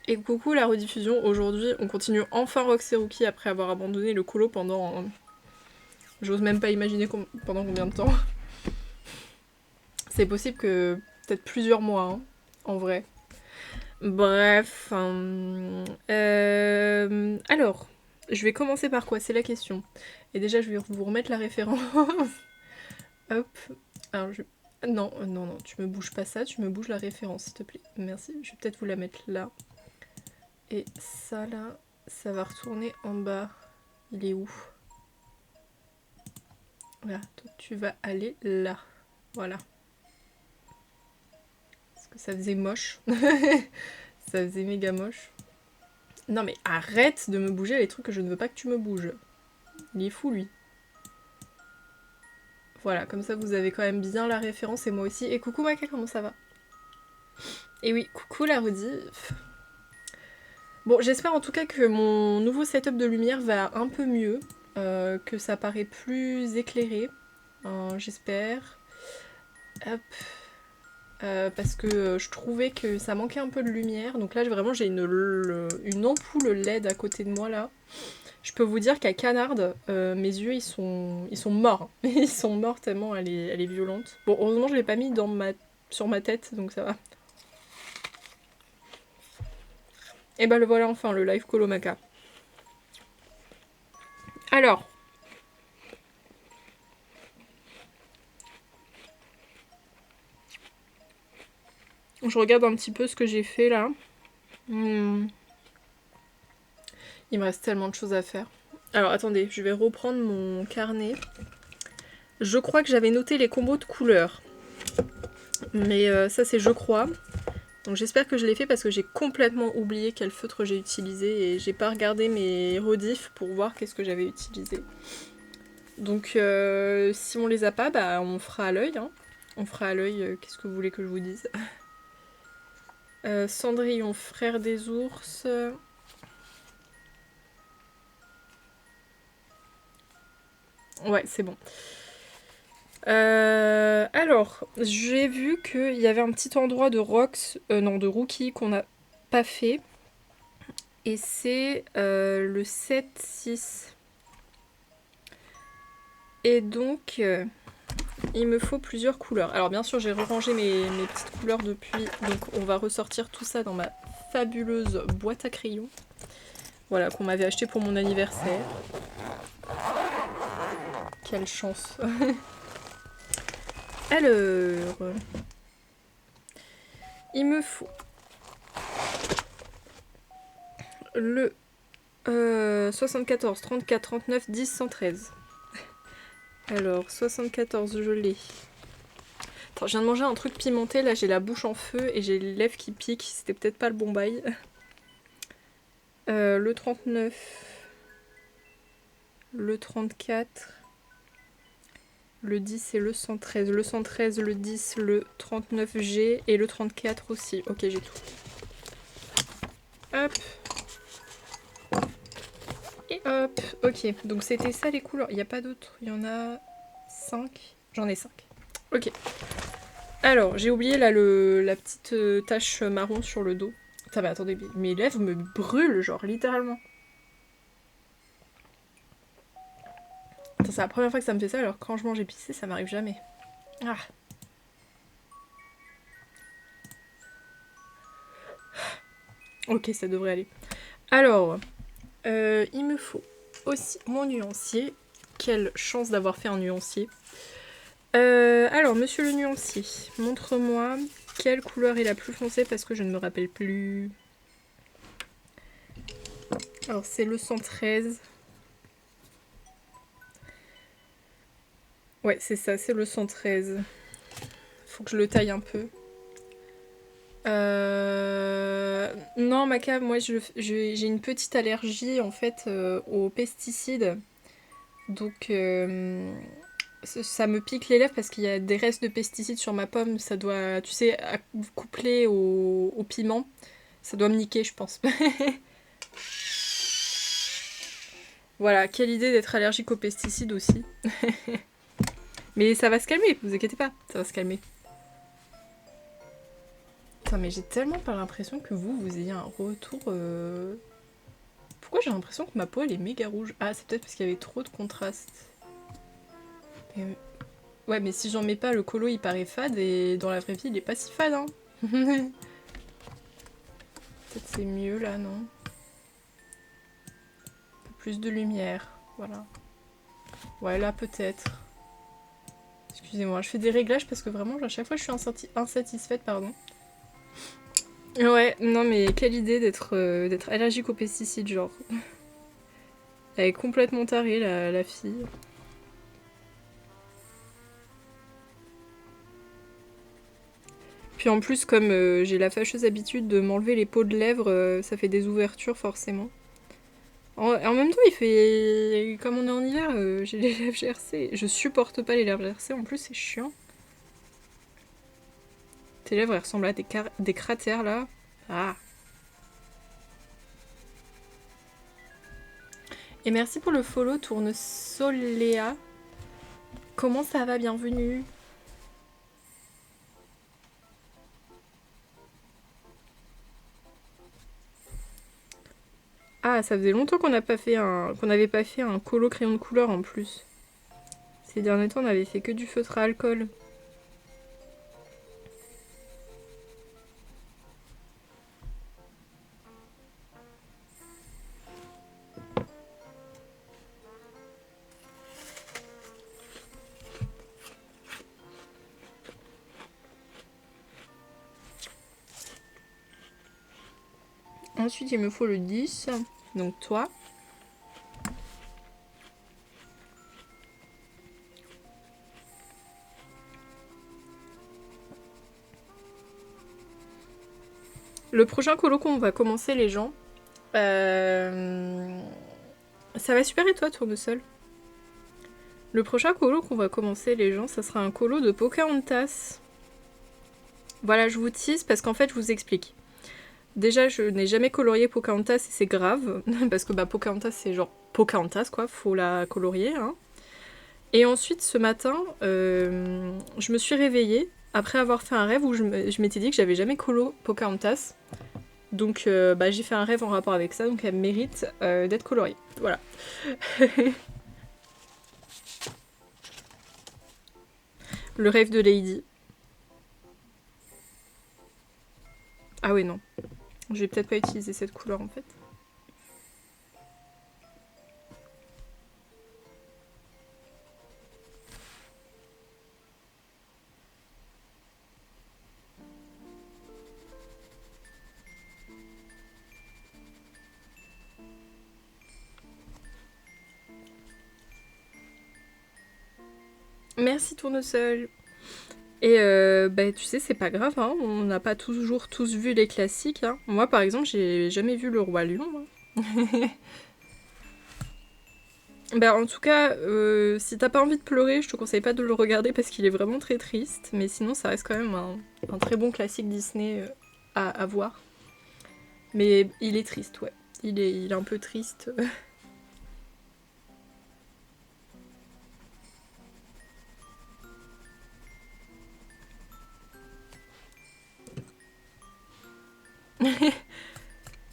Et coucou la rediffusion, aujourd'hui on continue enfin Rox et Rookie après avoir abandonné le colo pendant... J'ose même pas imaginer pendant combien de temps. C'est possible que peut-être plusieurs mois, hein, en vrai. Bref. Alors, je vais commencer par quoi? C'est la question. Et déjà je vais vous remettre la référence. Hop. Alors je... Non, non, non, tu me bouges pas ça, tu me bouges la référence s'il te plaît. Merci, je vais peut-être vous la mettre là. Et ça là, ça va retourner en bas. Il est où? Voilà, toi tu vas aller là. Voilà. Parce que ça faisait moche. Ça faisait méga moche. Non mais arrête de me bouger les trucs que je ne veux pas que tu me bouges. Il est fou lui. Voilà, comme ça vous avez quand même bien la référence et moi aussi. Et coucou Maka, comment ça va? Et oui, coucou la rediff. Bon, j'espère en tout cas que mon nouveau setup de lumière va un peu mieux. Que ça paraît plus éclairé. J'espère. Hop. Parce que je trouvais que ça manquait un peu de lumière. Donc là, vraiment, j'ai une ampoule LED à côté de moi, là. Je peux vous dire qu'à Canard, mes yeux, ils sont morts. Ils sont morts tellement elle est violente. Bon, heureusement, je l'ai pas mis sur ma tête, donc ça va. Et ben le voilà enfin, le live Colomaka. Alors... Je regarde un petit peu ce que j'ai fait, là. Il me reste tellement de choses à faire. Alors, attendez, je vais reprendre mon carnet. Je crois que j'avais noté les combos de couleurs. Mais ça, c'est je crois. Donc j'espère que je l'ai fait parce que j'ai complètement oublié quel feutre j'ai utilisé et j'ai pas regardé mes rediffs pour voir qu'est-ce que j'avais utilisé. Donc si on les a pas, bah on fera à l'œil. Hein. On fera à l'œil, qu'est-ce que vous voulez que je vous dise? Cendrillon, frère des ours. Ouais, c'est bon. Alors, j'ai vu qu'il y avait un petit endroit de Rox, non, de Rookie qu'on n'a pas fait. Et c'est le 7-6. Et donc, il me faut plusieurs couleurs. Alors bien sûr, j'ai rangé mes petites couleurs depuis. Donc on va ressortir tout ça dans ma fabuleuse boîte à crayons. Voilà, qu'on m'avait acheté pour mon anniversaire. Quelle chance. Alors... Il me faut... le 74, 34, 39, 10, 113. Alors, 74, je l'ai. Attends, je viens de manger un truc pimenté, là j'ai la bouche en feu et j'ai les lèvres qui piquent, c'était peut-être pas le bon bail. Le 39, le 34, le 10 et le 113. Le 113, le 10, le 39G et le 34 aussi. Ok, j'ai tout. Hop. Et hop. Ok, donc c'était ça les couleurs. Il n'y a pas d'autres. Il y en a 5. J'en ai 5. Ok. Alors, j'ai oublié là la petite tache marron sur le dos. Putain, mais attendez, mes lèvres me brûlent, genre littéralement. C'est la première fois que ça me fait ça, alors quand je mange épicé, ça m'arrive jamais. Ah. Ok, ça devrait aller. Alors, il me faut aussi mon nuancier. Quelle chance d'avoir fait un nuancier. Alors, monsieur le nuancier, montre-moi quelle couleur est la plus foncée parce que je ne me rappelle plus. Alors, c'est le 113. Ouais, c'est ça, c'est le 113. Faut que je le taille un peu. Non, Maca, moi j'ai une petite allergie en fait aux pesticides. Donc ça me pique les lèvres parce qu'il y a des restes de pesticides sur ma pomme. Ça doit, tu sais, couplé au piment, ça doit me niquer, je pense. Voilà, quelle idée d'être allergique aux pesticides aussi. Mais ça va se calmer, vous inquiétez pas, ça va se calmer. Putain, mais j'ai tellement pas l'impression que vous ayez un retour... Pourquoi j'ai l'impression que ma peau, elle est méga rouge? Ah, c'est peut-être parce qu'il y avait trop de contraste. Mais... Ouais, mais si j'en mets pas, le colo, il paraît fade, et dans la vraie vie, il est pas si fade, hein. Peut-être c'est mieux, là, non? Un peu plus de lumière, voilà. Ouais, là, peut-être. Excusez-moi, je fais des réglages parce que vraiment, à chaque fois, je suis insatisfaite, pardon. Ouais, non mais quelle idée d'être allergique aux pesticides, genre. Elle est complètement tarée, la fille. Puis en plus, comme j'ai la fâcheuse habitude de m'enlever les peaux de lèvres, ça fait des ouvertures forcément. En même temps, il fait... Comme on est en hiver, j'ai les lèvres gercées. Je supporte pas les lèvres gercées, en plus c'est chiant. Tes lèvres, elles ressemblent à des cratères, là. Ah. Et merci pour le follow, Tournesoléa. Comment ça va? Bienvenue. Ah, ça faisait longtemps qu'on n'avait pas fait un colo crayon de couleur en plus. Ces derniers temps, on avait fait que du feutre à alcool. Ensuite, il me faut le 10. Donc toi. Le prochain colo qu'on va commencer, les gens. Ça va super et toi, Tournesol? Le prochain colo qu'on va commencer, les gens, ça sera un colo de Pocahontas. Voilà, je vous tease parce qu'en fait, je vous explique. Déjà, je n'ai jamais colorié Pocahontas et c'est grave. Parce que bah, Pocahontas, c'est genre Pocahontas, quoi. Faut la colorier, hein. Et ensuite, ce matin, je me suis réveillée après avoir fait un rêve où je m'étais dit que j'avais jamais colo Pocahontas. Donc bah, j'ai fait un rêve en rapport avec ça, donc elle mérite d'être coloriée. Voilà. Le rêve de Lady. Ah oui, non. Je vais peut-être pas utiliser cette couleur en fait. Merci Tournesol. Et bah tu sais, c'est pas grave, hein. On n'a pas toujours tous vu les classiques. Hein. Moi par exemple, j'ai jamais vu Le Roi Lion. Hein. Bah en tout cas, si t'as pas envie de pleurer, je te conseille pas de le regarder parce qu'il est vraiment très triste. Mais sinon, ça reste quand même un très bon classique Disney à voir. Mais il est triste, ouais. Il est un peu triste.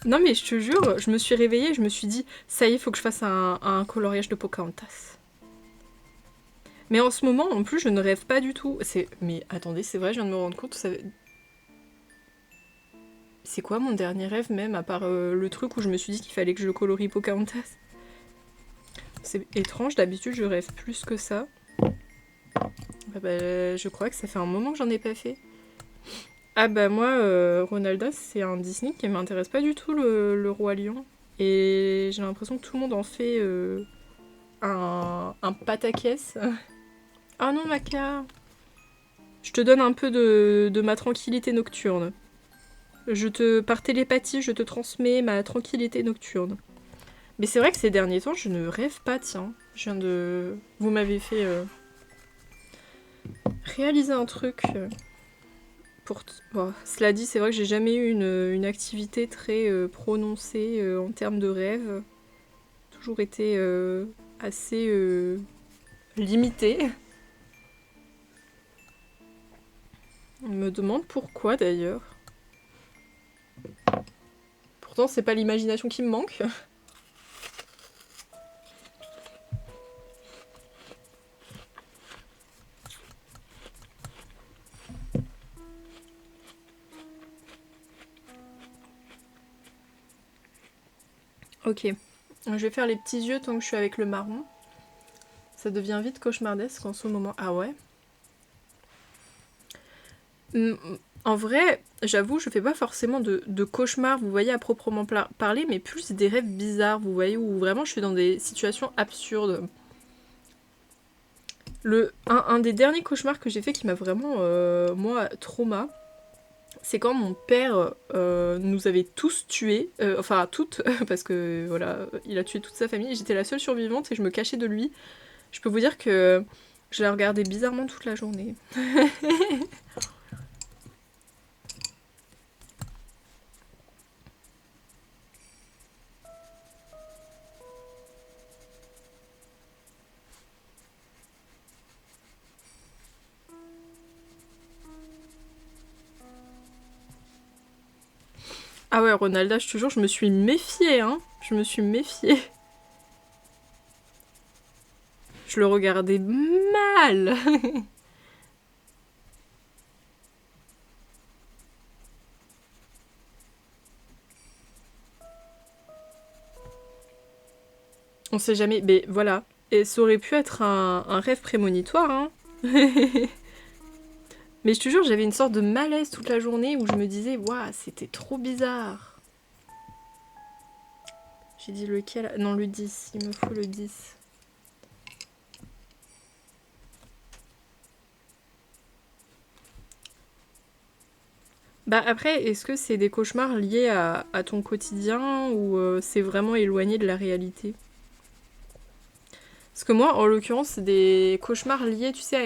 Non mais je te jure, je me suis réveillée, je me suis dit, ça y est, faut que je fasse un coloriage de Pocahontas. Mais en ce moment, en plus, je ne rêve pas du tout. Mais attendez, c'est vrai, je viens de me rendre compte. C'est quoi mon dernier rêve même, à part le truc où je me suis dit qu'il fallait que je colorie Pocahontas? C'est étrange, d'habitude je rêve plus que ça. Bah, je crois que ça fait un moment que j'en ai pas fait. Ah bah moi, Ronaldo, c'est un Disney qui m'intéresse pas du tout, le Roi Lion. Et j'ai l'impression que tout le monde en fait un pataquès. Ah non, Maca, je te donne un peu de ma tranquillité nocturne. Par télépathie, je te transmets ma tranquillité nocturne. Mais c'est vrai que ces derniers temps, je ne rêve pas, tiens. Je viens de... Vous m'avez fait réaliser un truc. Bon, cela dit, c'est vrai que j'ai jamais eu une activité très prononcée en termes de rêve. Toujours été assez limitée. On me demande pourquoi d'ailleurs. Pourtant, c'est pas l'imagination qui me manque. Ok. Je vais faire les petits yeux tant que je suis avec le marron. Ça devient vite cauchemardesque en ce moment. Ah ouais. En vrai, j'avoue, je fais pas forcément de cauchemars, vous voyez, à proprement parler, mais plus des rêves bizarres, vous voyez, où vraiment je suis dans des situations absurdes. Un des derniers cauchemars que j'ai fait qui m'a vraiment, moi, trauma, c'est quand mon père nous avait tous tués, enfin toutes, parce que voilà, il a tué toute sa famille, j'étais la seule survivante et je me cachais de lui. Je peux vous dire que je la regardais bizarrement toute la journée. Ah ouais, Ronalda, je te jure, je me suis méfiée, hein. Je me suis méfiée. Je le regardais mal. On sait jamais, mais voilà. Et ça aurait pu être un rêve prémonitoire, hein. Mais je te jure, j'avais une sorte de malaise toute la journée où je me disais, waouh, c'était trop bizarre. J'ai dit lequel? Non, le 10, il me faut le 10. Bah après, est-ce que c'est des cauchemars liés à ton quotidien ou c'est vraiment éloigné de la réalité? Parce que moi, en l'occurrence, c'est des cauchemars liés, tu sais,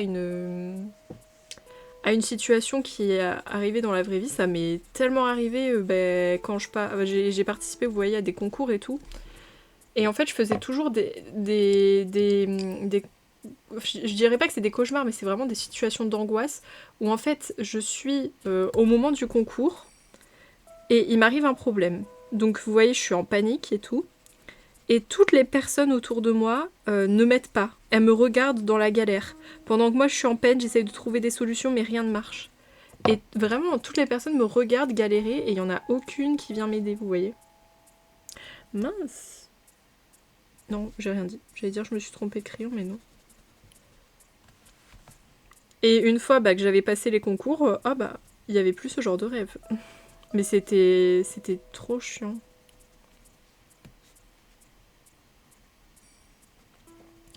à une situation qui est arrivée dans la vraie vie. Ça m'est tellement arrivé quand j'ai participé, vous voyez, à des concours et tout. Et en fait, je faisais toujours je dirais pas que c'est des cauchemars, mais c'est vraiment des situations d'angoisse où en fait, je suis au moment du concours et il m'arrive un problème. Donc, vous voyez, je suis en panique et tout. Et toutes les personnes autour de moi ne m'aident pas. Elles me regardent dans la galère. Pendant que moi je suis en peine, j'essaye de trouver des solutions, mais rien ne marche. Et vraiment, toutes les personnes me regardent galérer et il n'y en a aucune qui vient m'aider, vous voyez. Mince. Non, j'ai rien dit. J'allais dire je me suis trompée de crayon, mais non. Et une fois que j'avais passé les concours, il n'y avait plus ce genre de rêve. Mais c'était trop chiant.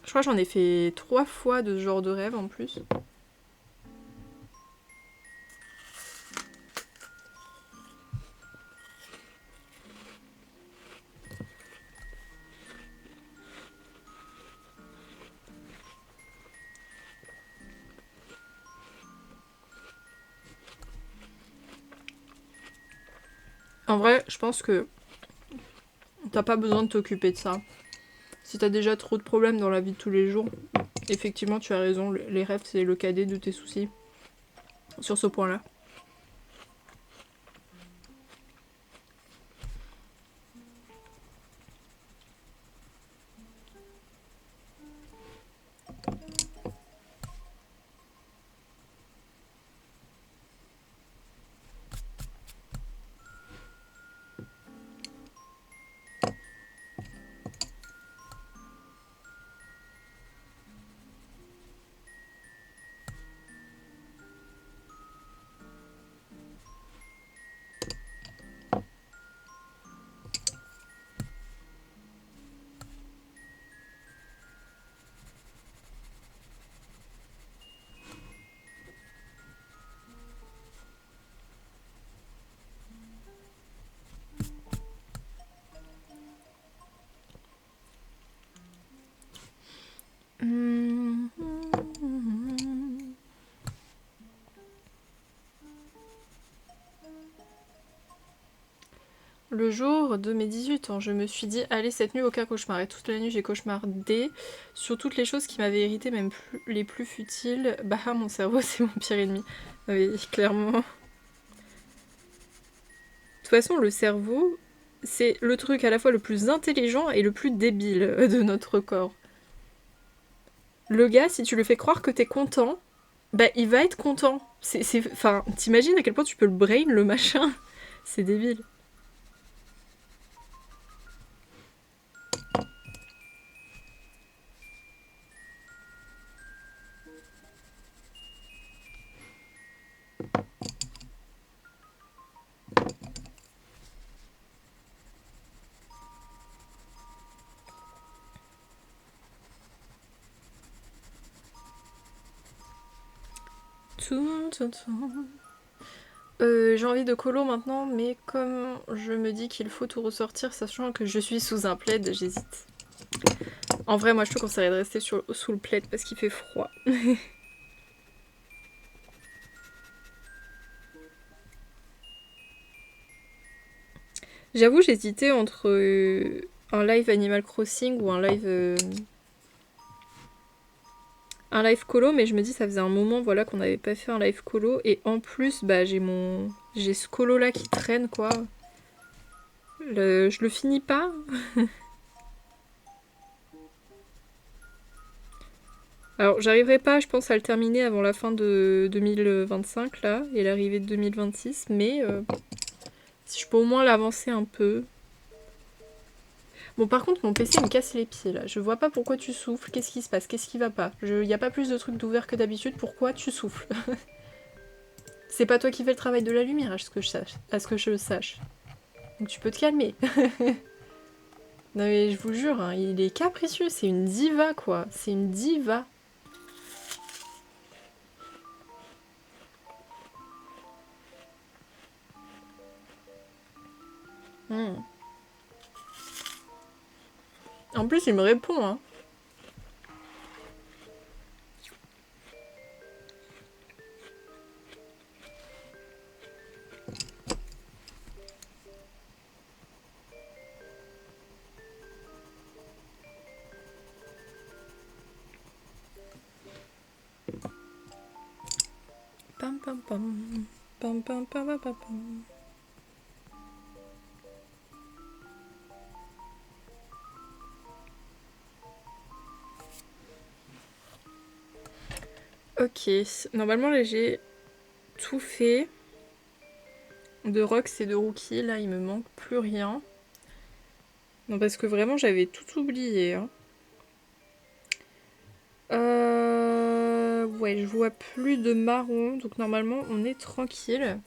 Je crois que j'en ai fait 3 fois de ce genre de rêve en plus. En vrai, je pense que t'as pas besoin de t'occuper de ça. Si t'as déjà trop de problèmes dans la vie de tous les jours, effectivement, tu as raison, les rêves, c'est le cadet de tes soucis. Sur ce point-là. Le jour de mes 18 ans, je me suis dit, allez, cette nuit, aucun cauchemar. Et toute la nuit, j'ai cauchemardé sur toutes les choses qui m'avaient irrité, même les plus futiles. Bah, mon cerveau, c'est mon pire ennemi. Oui, clairement. De toute façon, le cerveau, c'est le truc à la fois le plus intelligent et le plus débile de notre corps. Le gars, si tu le fais croire que t'es content, bah il va être content. Enfin, t'imagines à quel point tu peux le brain, le machin. C'est débile. J'ai envie de colo maintenant, mais comme je me dis qu'il faut tout ressortir, sachant que je suis sous un plaid, j'hésite. En vrai, moi je te conseillerais de rester sous le plaid parce qu'il fait froid. J'avoue, j'hésitais entre un live Animal Crossing ou un live colo, mais je me dis ça faisait un moment voilà qu'on n'avait pas fait un live colo et en plus bah j'ai ce colo là qui traîne quoi. Je le finis pas. Alors j'arriverai pas je pense à le terminer avant la fin de 2025 là et l'arrivée de 2026 mais si je peux au moins l'avancer un peu. Bon par contre mon PC me casse les pieds là, je vois pas pourquoi tu souffles, qu'est-ce qui se passe, qu'est-ce qui va pas. Y a pas plus de trucs d'ouvert que d'habitude, pourquoi tu souffles? C'est pas toi qui fais le travail de la lumière à ce que je sache. Donc tu peux te calmer. Non mais je vous jure, hein, il est capricieux, c'est une diva quoi, c'est une diva. Hmm. En plus il me répond hein. Pam pam pam. Pam pam pam pam pam pam. Ok, normalement là j'ai tout fait. De Rox et de Rookie, là il me manque plus rien. Non parce que vraiment j'avais tout oublié. Hein. Ouais, je vois plus de marron, donc normalement on est tranquille.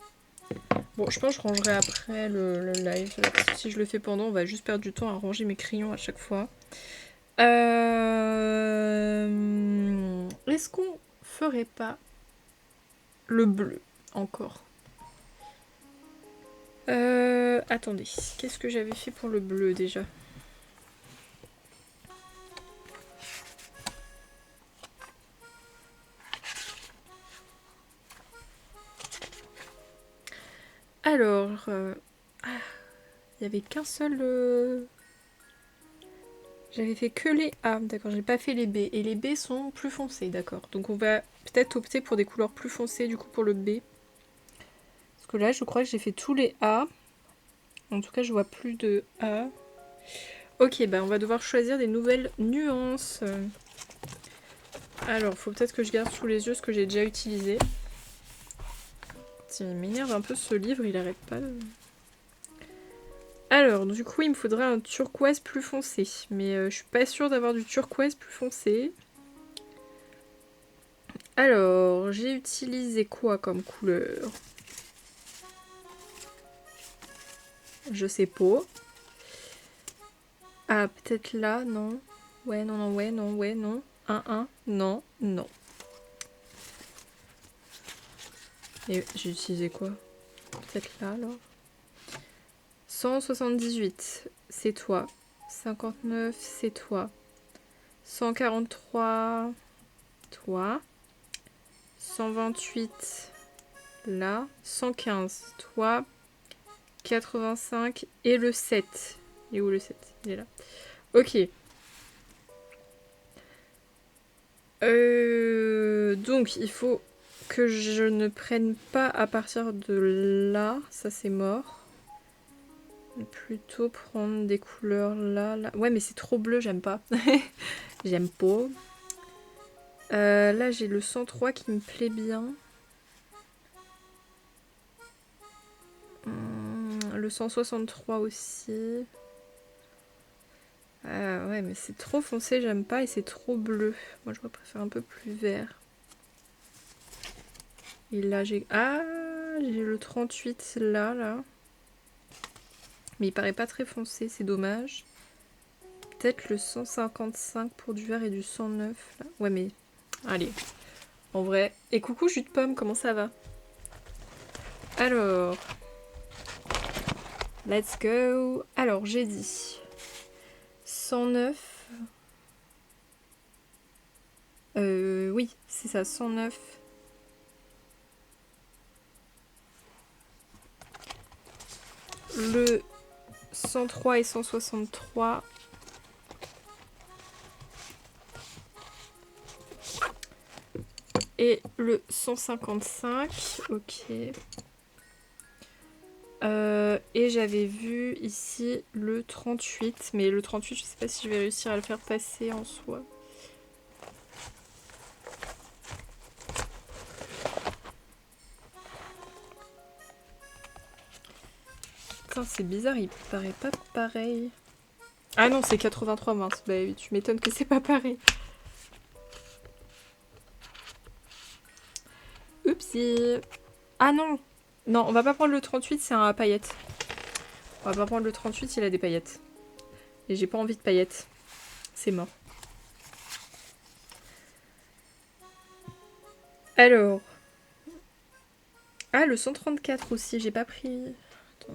Bon, je pense que je rangerai après le live, parce que si je le fais pendant, on va juste perdre du temps à ranger mes crayons à chaque fois. Est-ce qu'on ferait pas le bleu encore? Attendez, qu'est-ce que j'avais fait pour le bleu déjà? Alors, il y avait qu'un seul... J'avais fait que les A, d'accord, j'ai pas fait les B. Et les B sont plus foncés, d'accord. Donc on va peut-être opter pour des couleurs plus foncées du coup pour le B. Parce que là, je crois que j'ai fait tous les A. En tout cas, je vois plus de A. Ok, bah on va devoir choisir des nouvelles nuances. Alors, faut peut-être que je garde sous les yeux ce que j'ai déjà utilisé. Il m'énerve un peu ce livre, il arrête pas de... Alors, du coup, il me faudra un turquoise plus foncé. Mais je suis pas sûre d'avoir du turquoise plus foncé. Alors, j'ai utilisé quoi comme couleur? Je sais pas. Ah, peut-être là, non. Ouais, non, non, ouais, non, ouais, non. 1, non, non. Et j'ai utilisé quoi? Peut-être là, alors. 178, c'est toi. 59, c'est toi. 143, toi. 128, là. 115, toi. 85 et le 7. Il est où le 7? Il est là. Ok. Donc, il faut que je ne prenne pas à partir de là. Ça, c'est mort. plutôt prendre des couleurs là, là. Ouais, mais c'est trop bleu, j'aime pas. J'aime pas. Là, j'ai le 103 qui me plaît bien. Le 163 aussi. Ouais, mais c'est trop foncé, j'aime pas, et c'est trop bleu. Moi, je préfère un peu plus vert. Et là, j'ai... Ah, j'ai le 38 là, là. Mais il paraît pas très foncé, c'est dommage. Peut-être le 155 pour du vert et du 109 là. Ouais, mais... Allez, en vrai. Et coucou, jus de pomme, comment ça va? Alors... Let's go. Alors, j'ai dit... 109... oui, c'est ça, 109. Le 103 et 163. Et le 155. Ok. Et j'avais vu ici le 38. Mais le 38, je sais pas si je vais réussir à le faire passer en soi. Putain, c'est bizarre, il paraît pas pareil. Ah non, c'est 83, mince. Bah oui, tu m'étonnes que c'est pas pareil. Oupsie. Ah non. Non, on va pas prendre le 38, c'est un à paillettes. On va pas prendre le 38, il a des paillettes. Et j'ai pas envie de paillettes. C'est mort. Alors. Ah, le 134 aussi, j'ai pas pris... Attends.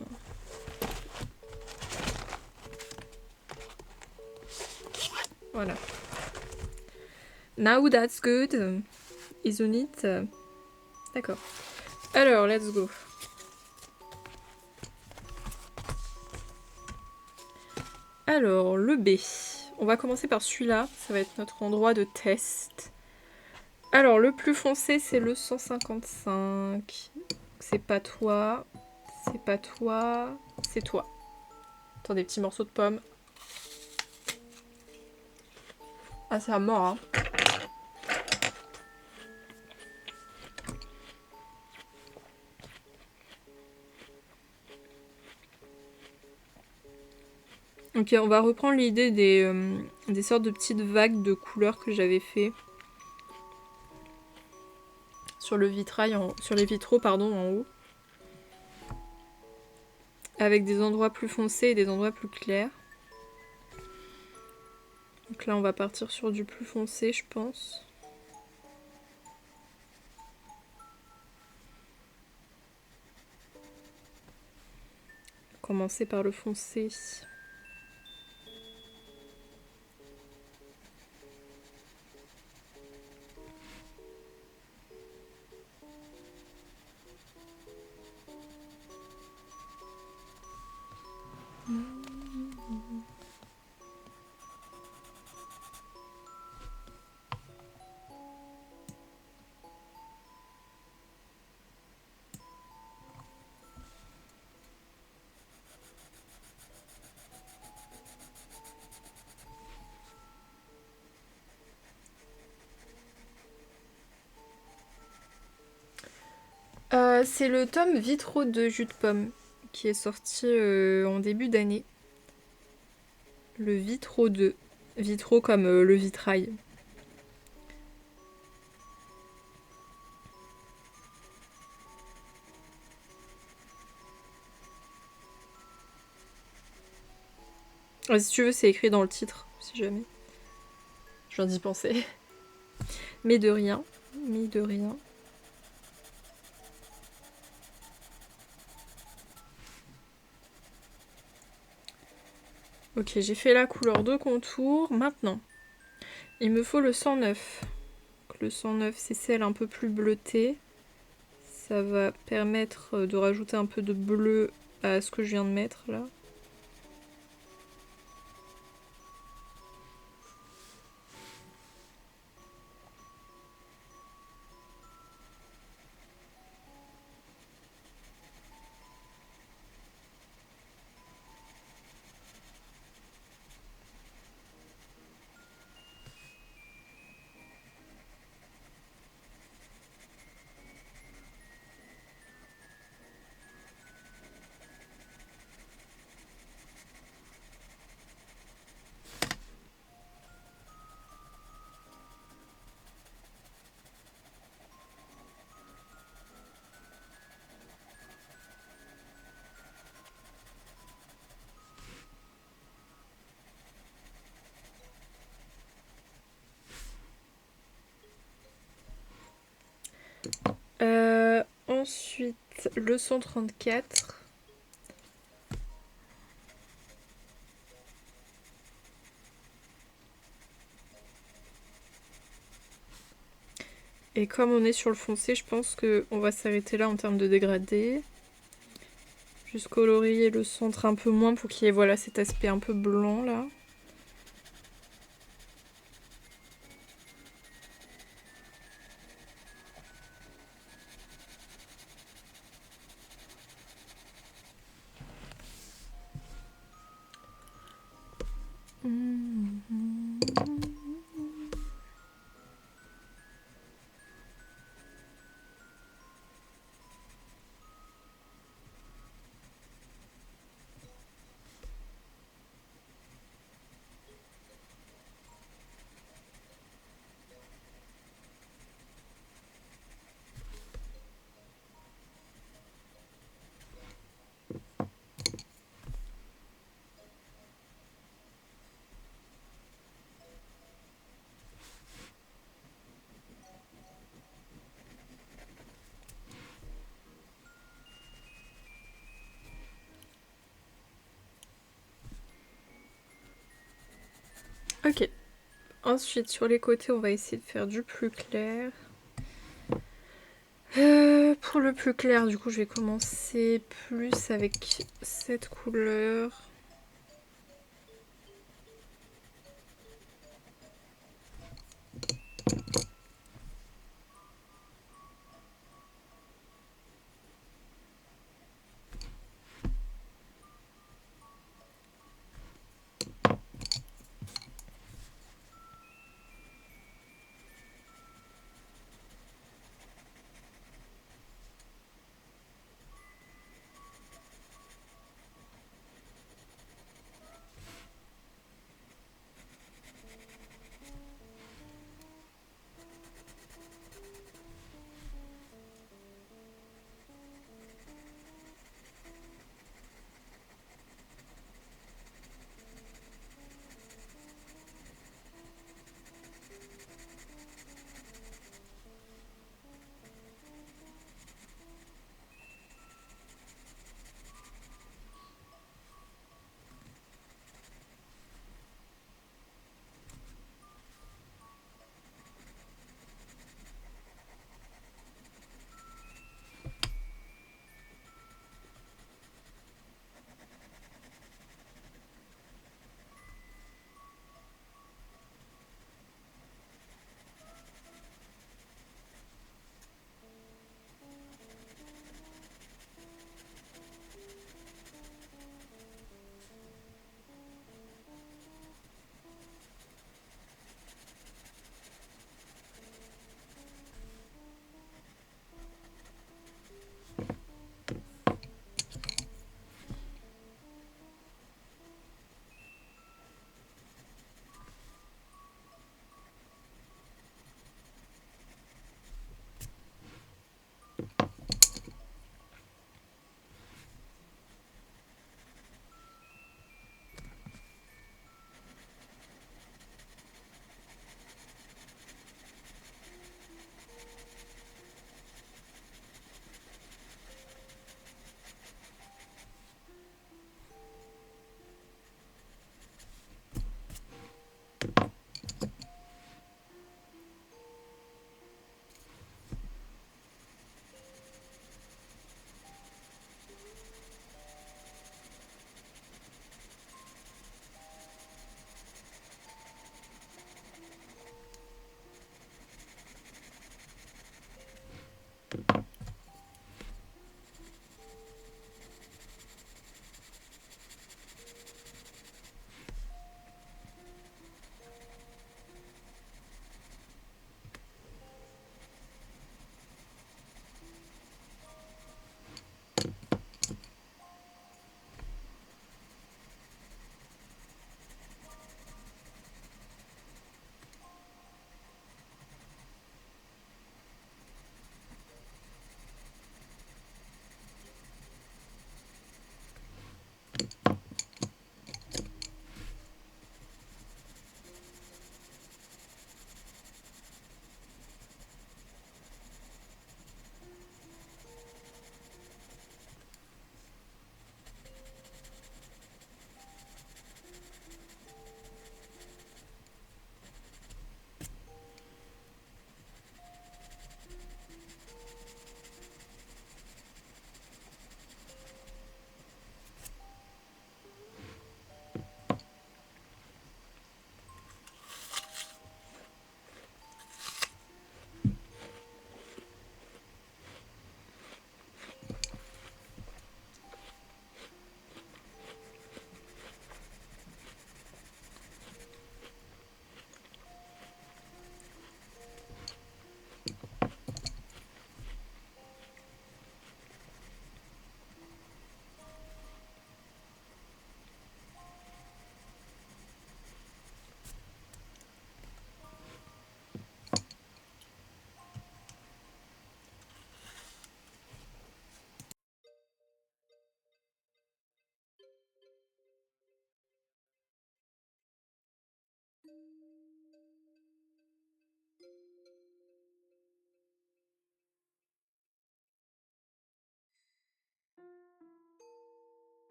Voilà. Now that's good. Isn't it? D'accord. Alors, let's go. Alors, le B. On va commencer par celui-là. Ça va être notre endroit de test. Alors, le plus foncé, c'est le 155. C'est pas toi. C'est pas toi. C'est toi. Attends, des petits morceaux de pommes. Ah, c'est à mort, hein. Ok, on va reprendre l'idée des sortes de petites vagues de couleurs que j'avais fait sur le vitrail, sur les vitraux, pardon, en haut. Avec des endroits plus foncés et des endroits plus clairs. Donc là, on va partir sur du plus foncé, je pense. Commencer par le foncé. C'est le tome Vitraux de jus de pomme qui est sorti en début d'année. Le Vitraux 2. Vitraux comme le vitrail. Si tu veux, c'est écrit dans le titre, si jamais. Je viens d'y penser. Mais de rien. Mais de rien. Ok, j'ai fait la couleur de contour. Maintenant, il me faut le 109. Donc, le 109, c'est celle un peu plus bleutée. Ça va permettre de rajouter un peu de bleu à ce que je viens de mettre là. Ensuite, le 134. Et comme on est sur le foncé, je pense qu'on va s'arrêter là en termes de dégradé. Juste colorier le centre un peu moins pour qu'il y ait voilà, cet aspect un peu blanc là. Ok. Ensuite, sur les côtés, on va essayer de faire du plus clair. Pour le plus clair, du coup, je vais commencer plus avec cette couleur.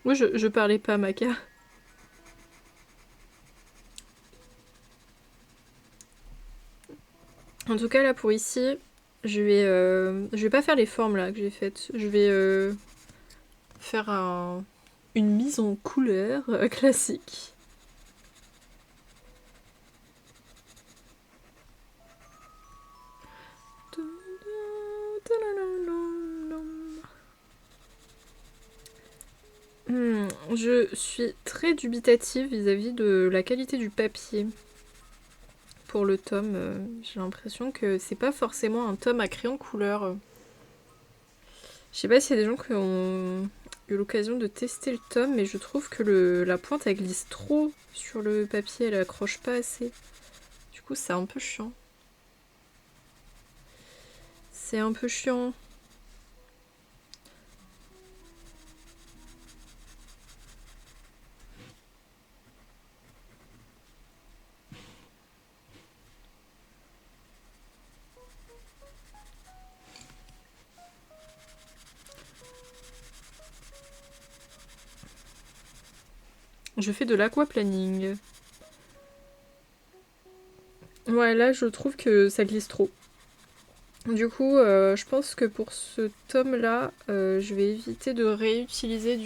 Moi, je parlais pas, Maca. En tout cas, là, pour ici, je vais pas faire les formes, là, que j'ai faites. Je vais faire une mise en couleur classique. Je suis très dubitative vis-à-vis de la qualité du papier pour le tome. J'ai l'impression que c'est pas forcément un tome à crayon couleur. Je sais pas s'il y a des gens qui ont eu l'occasion de tester le tome, mais je trouve que la pointe elle glisse trop sur le papier, elle accroche pas assez. Du coup, c'est un peu chiant. C'est un peu chiant. Je fais de l'aquaplaning. Ouais, là, je trouve que ça glisse trop. Du coup, je pense que pour ce tome-là, je vais éviter de réutiliser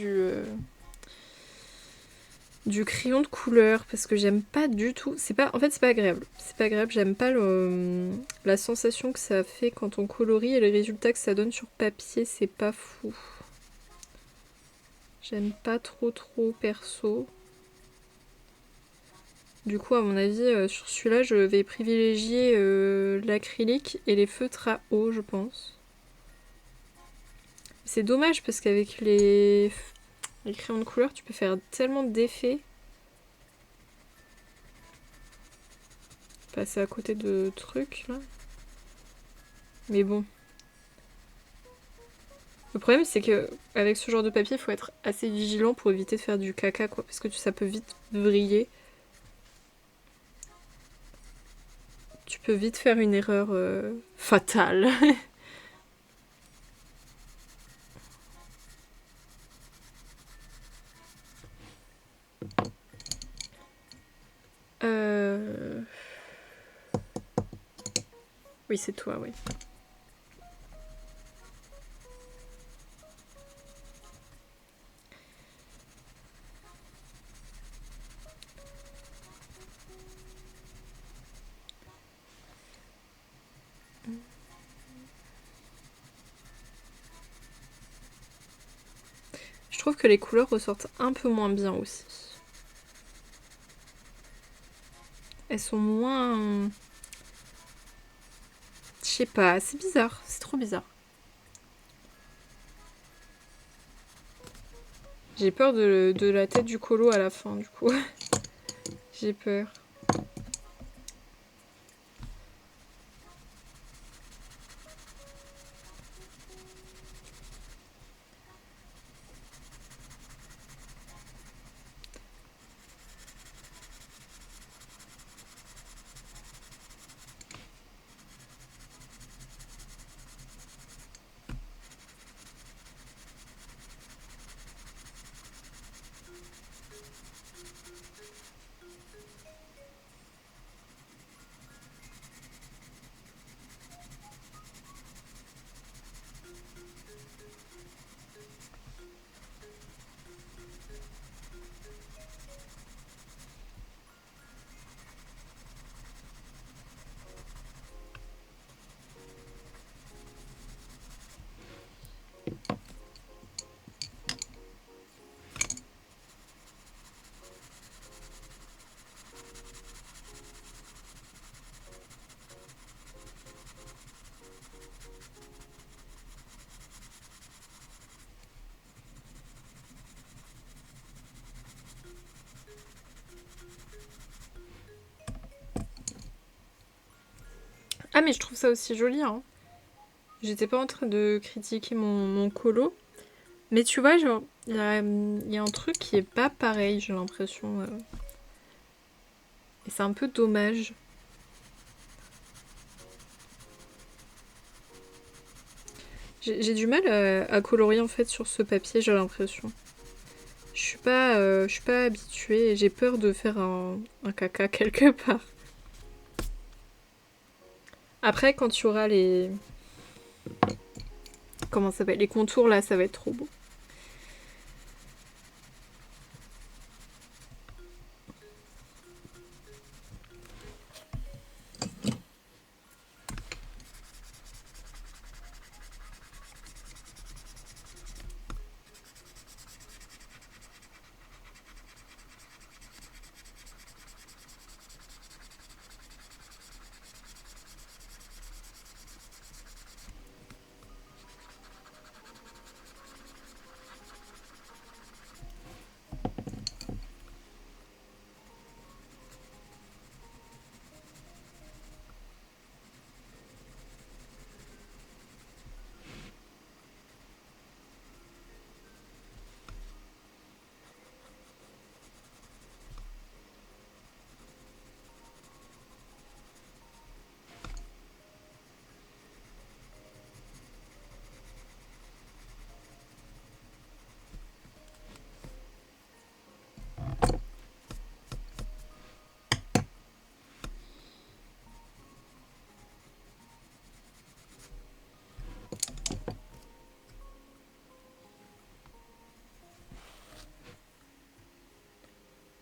du crayon de couleur parce que j'aime pas du tout. En fait, c'est pas agréable. C'est pas agréable. J'aime pas la sensation que ça fait quand on colorie et le résultat que ça donne sur papier. C'est pas fou. J'aime pas trop perso. Du coup, à mon avis, sur celui-là, je vais privilégier l'acrylique et les feutres à eau, je pense. C'est dommage parce qu'avec les crayons de couleur, tu peux faire tellement d'effets. Passer à côté de trucs, là. Mais bon. Le problème, c'est que avec ce genre de papier, il faut être assez vigilant pour éviter de faire du caca, quoi. Parce que ça peut vite vriller. Tu peux vite faire une erreur fatale. Oui, c'est toi, oui. Je trouve que les couleurs ressortent un peu moins bien aussi. Elles sont moins... Je sais pas, c'est bizarre, c'est trop bizarre. J'ai peur de la tête du colo à la fin, du coup. J'ai peur. Ah mais je trouve ça aussi joli, hein. J'étais pas en train de critiquer mon colo. Mais tu vois, genre, il y a un truc qui est pas pareil, j'ai l'impression. Et c'est un peu dommage. J'ai du mal à colorier en fait sur ce papier, j'ai l'impression. Je suis pas habituée et j'ai peur de faire un caca quelque part. Après, quand tu auras les... Comment ça s'appelle? Les contours, là, ça va être trop beau.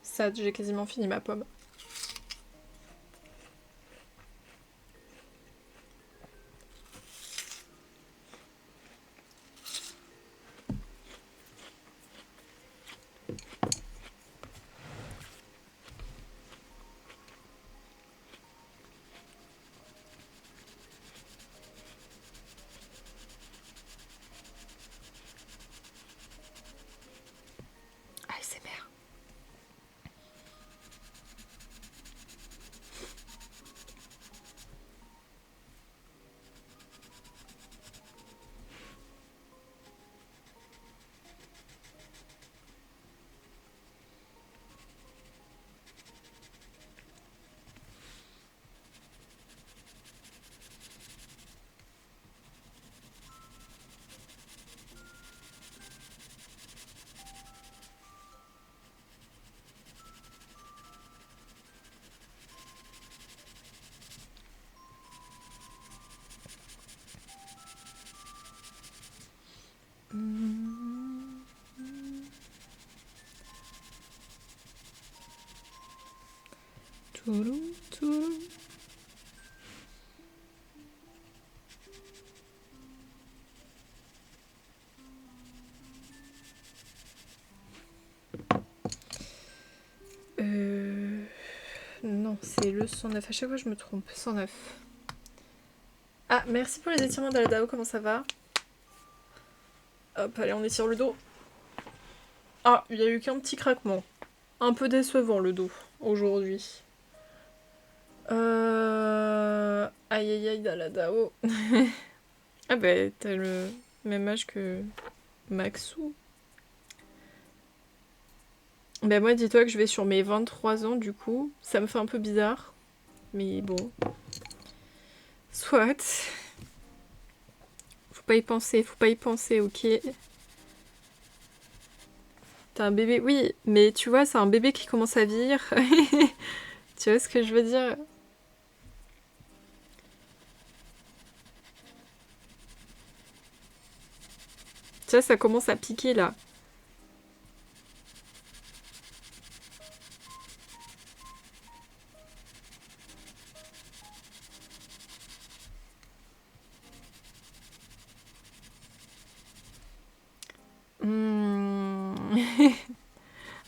Ça, j'ai quasiment fini ma pomme. ASMR. Touloum, touloum. Non, c'est le 109. À chaque fois, je me trompe. 109. Ah, merci pour les étirements d'Aladao. Comment ça va? Hop, allez, on étire le dos. Ah, il y a eu qu'un petit craquement. Un peu décevant, le dos, aujourd'hui. Aïe aïe aïe, Daladao. Ah bah, t'as le même âge que Maxou. Bah moi, dis-toi que je vais sur mes 23 ans, du coup. Ça me fait un peu bizarre. Mais bon. Soit. Faut pas y penser, ok. T'as un bébé, oui, mais tu vois, c'est un bébé qui commence à vieillir. Tu vois ce que je veux dire? Tu vois, ça commence à piquer là.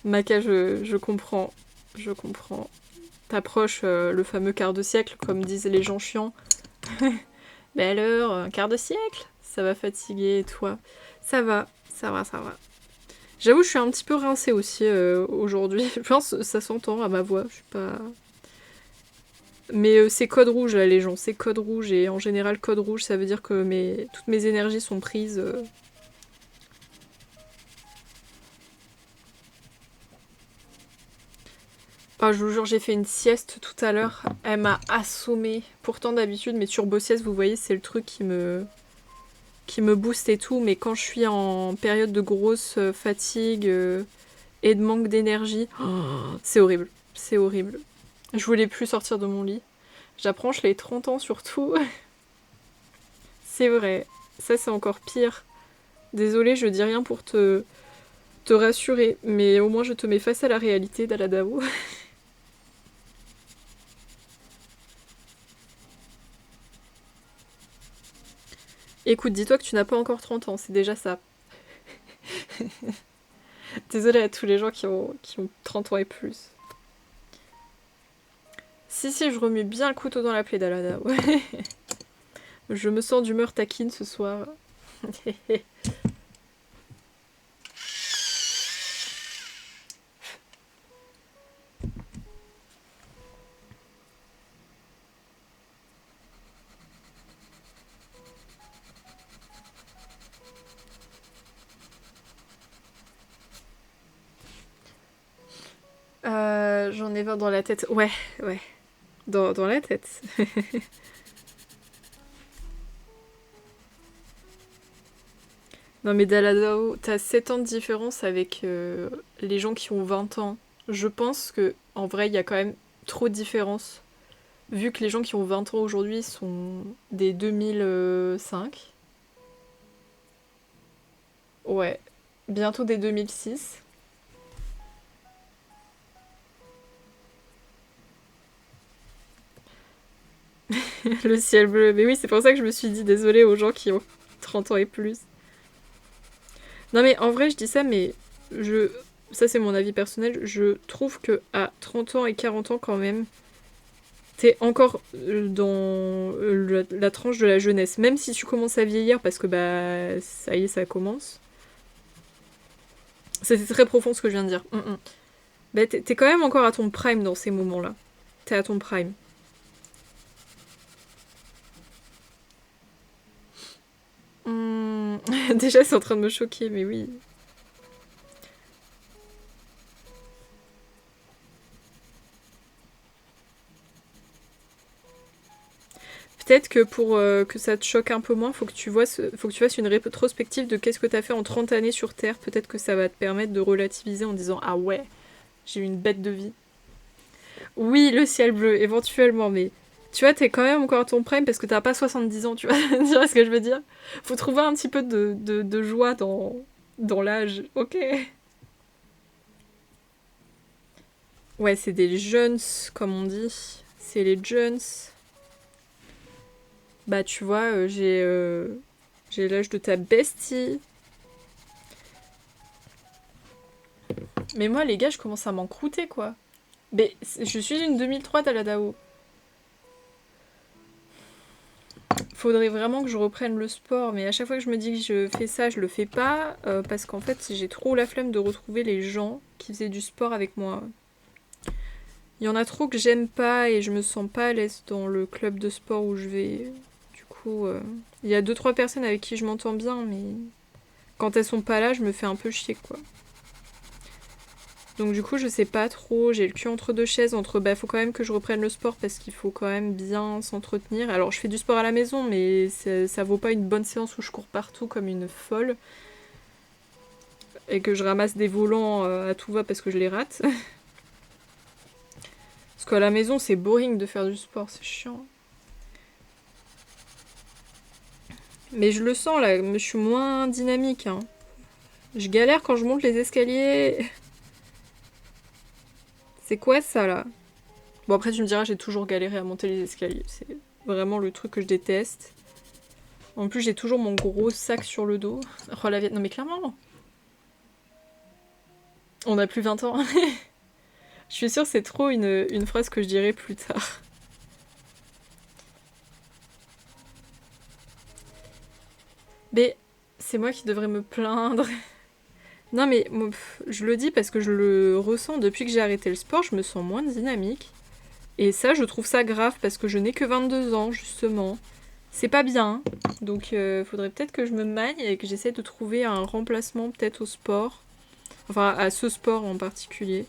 Maca, je comprends. Je comprends. T'approches le fameux quart de siècle, comme disent les gens chiants. Mais alors, un quart de siècle? Ça va fatiguer, toi. Ça va, ça va, ça va. J'avoue, je suis un petit peu rincée aussi aujourd'hui. Je pense que ça s'entend à ma voix. Je suis pas... Mais c'est code rouge là, les gens. C'est code rouge. Et en général, code rouge, ça veut dire que toutes mes énergies sont prises. Oh, je vous jure, j'ai fait une sieste tout à l'heure. Elle m'a assommée. Pourtant, d'habitude, mes turbo-siestes, vous voyez, c'est le truc qui me booste et tout. Mais quand je suis en période de grosse fatigue, et de manque d'énergie. Oh, c'est horrible, c'est horrible. Je voulais plus sortir de mon lit. J'approche les 30 ans surtout. C'est vrai, ça c'est encore pire. Désolée, je dis rien pour te rassurer, mais au moins je te mets face à la réalité, Daladao. Écoute, dis-toi que tu n'as pas encore 30 ans, c'est déjà ça. Désolée à tous les gens qui ont 30 ans et plus. Si, je remets bien le couteau dans la plaie, Daladao. Je me sens d'humeur taquine ce soir. J'en ai 20 dans la tête. Ouais. Dans la tête. Non mais Daladao, t'as 7 ans de différence avec les gens qui ont 20 ans. Je pense que en vrai, il y a quand même trop de différence. Vu que les gens qui ont 20 ans aujourd'hui sont des 2005. Ouais. Bientôt des 2006. Le ciel bleu. Mais oui, c'est pour ça que je me suis dit désolée aux gens qui ont 30 ans et plus. Non mais en vrai, je dis ça, mais ça c'est mon avis personnel, je trouve que à 30 ans et 40 ans quand même, t'es encore dans la tranche de la jeunesse. Même si tu commences à vieillir, parce que bah ça y est, ça commence. C'était très profond ce que je viens de dire. Bah, t'es quand même encore à ton prime dans ces moments-là. T'es à ton prime. Déjà, c'est en train de me choquer, mais oui. Peut-être que pour que ça te choque un peu moins, faut que tu fasses une rétrospective de qu'est-ce que t'as fait en 30 années sur Terre. Peut-être que ça va te permettre de relativiser en disant ah ouais, j'ai eu une bête de vie. Oui, le ciel bleu, éventuellement, mais tu vois, t'es quand même encore à ton prime parce que t'as pas 70 ans, tu vois, tu vois ce que je veux dire. Faut trouver un petit peu de joie dans l'âge, ok. Ouais, c'est des jeunes, comme on dit. C'est les jeunes. Bah tu vois, j'ai l'âge de ta bestie. Mais moi, les gars, je commence à m'en croûter, quoi. Mais je suis une 2003 Daladao. Faudrait vraiment que je reprenne le sport, mais à chaque fois que je me dis que je fais ça, je le fais pas, parce qu'en fait, j'ai trop la flemme de retrouver les gens qui faisaient du sport avec moi. Il y en a trop que j'aime pas et je me sens pas à l'aise dans le club de sport où je vais. Du coup, il y a 2-3 personnes avec qui je m'entends bien, mais quand elles sont pas là, je me fais un peu chier, quoi. Donc du coup, je sais pas trop, j'ai le cul entre deux chaises, bah faut quand même que je reprenne le sport parce qu'il faut quand même bien s'entretenir. Alors je fais du sport à la maison, mais ça vaut pas une bonne séance où je cours partout comme une folle. Et que je ramasse des volants à tout va parce que je les rate. Parce qu'à la maison, c'est boring de faire du sport, c'est chiant. Mais je le sens là, je suis moins dynamique. Hein. Je galère quand je monte les escaliers. C'est quoi ça là? Bon après tu me diras, j'ai toujours galéré à monter les escaliers. C'est vraiment le truc que je déteste. En plus j'ai toujours mon gros sac sur le dos. Oh la vie... Non mais clairement. On a plus 20 ans. Je suis sûre que c'est trop une phrase que je dirai plus tard. Mais c'est moi qui devrais me plaindre. Non mais je le dis parce que je le ressens depuis que j'ai arrêté le sport, je me sens moins dynamique. Et ça, je trouve ça grave parce que je n'ai que 22 ans justement. C'est pas bien. Donc faudrait peut-être que je me magne et que j'essaie de trouver un remplacement peut-être au sport. Enfin à ce sport en particulier.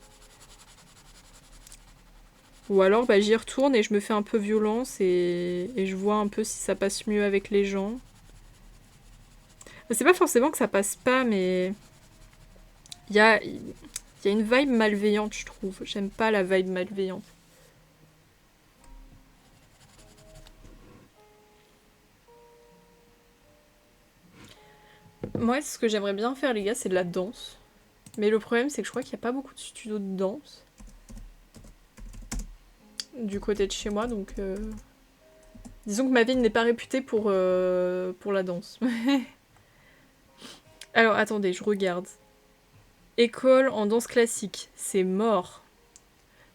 Ou alors bah, j'y retourne et je me fais un peu violence et je vois un peu si ça passe mieux avec les gens. C'est pas forcément que ça passe pas, mais il y a Il y a une vibe malveillante, je trouve. J'aime pas la vibe malveillante. Moi, ce que j'aimerais bien faire, les gars, c'est de la danse. Mais le problème, c'est que je crois qu'il n'y a pas beaucoup de studios de danse. Du côté de chez moi, donc... Disons que ma ville n'est pas réputée pour la danse. Alors, attendez, je regarde. École en danse classique. C'est mort.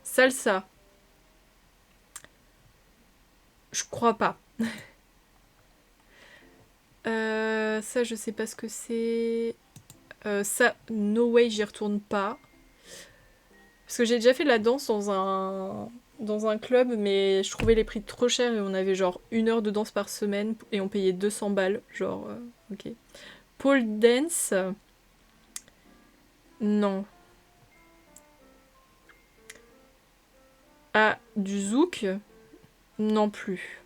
Salsa. Je crois pas. Ça, je sais pas ce que c'est. Ça, no way, j'y retourne pas. Parce que j'ai déjà fait de la danse dans un club, mais je trouvais les prix trop chers et on avait genre 1 heure de danse par semaine et on payait 200 balles. Genre, ok. Pole dance. Non. Ah, du zouk. Non plus.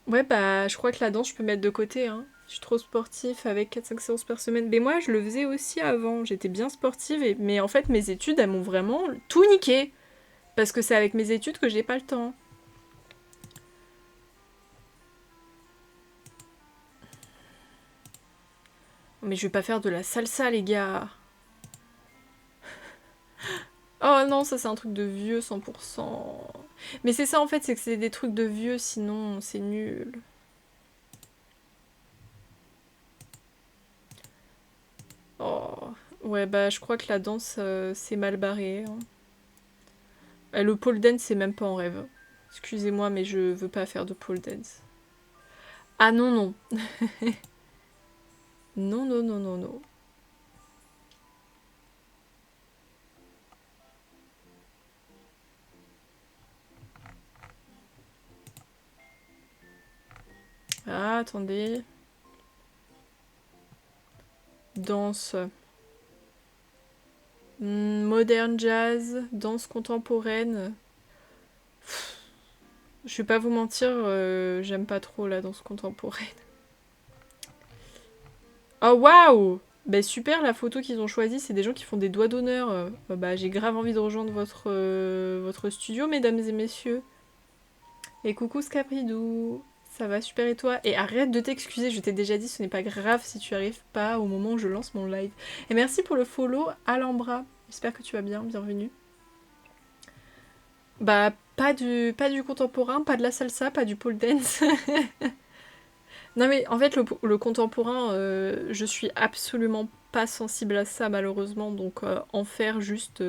Ouais, bah, je crois que la danse, je peux mettre de côté, hein. Je suis trop sportif avec 4-5 séances par semaine. Mais moi, je le faisais aussi avant. J'étais bien sportive, mais en fait, mes études, elles m'ont vraiment tout niqué. Parce que c'est avec mes études que j'ai pas le temps. Mais je vais pas faire de la salsa, les gars. Oh non, ça c'est un truc de vieux 100%. Mais c'est ça en fait, c'est que c'est des trucs de vieux, sinon c'est nul. Oh, ouais, bah je crois que la danse c'est mal barré, hein. Le pole dance c'est même pas en rêve. Excusez-moi, mais je veux pas faire de pole dance. Ah non, non. Non, non, non, non, non. Ah, attendez. Danse. Modern jazz, danse contemporaine. Je vais pas vous mentir, j'aime pas trop la danse contemporaine. Oh waouh! Bah super, la photo qu'ils ont choisie, c'est des gens qui font des doigts d'honneur. Bah j'ai grave envie de rejoindre votre studio, mesdames et messieurs. Et coucou Scapridou, ça va super et toi? Et arrête de t'excuser, je t'ai déjà dit, ce n'est pas grave si tu arrives pas au moment où je lance mon live. Et merci pour le follow, Alhambra. J'espère que tu vas bien, bienvenue. Bah pas du contemporain, pas de la salsa, pas du pole dance. Non mais en fait le contemporain, je suis absolument pas sensible à ça malheureusement, donc en faire juste,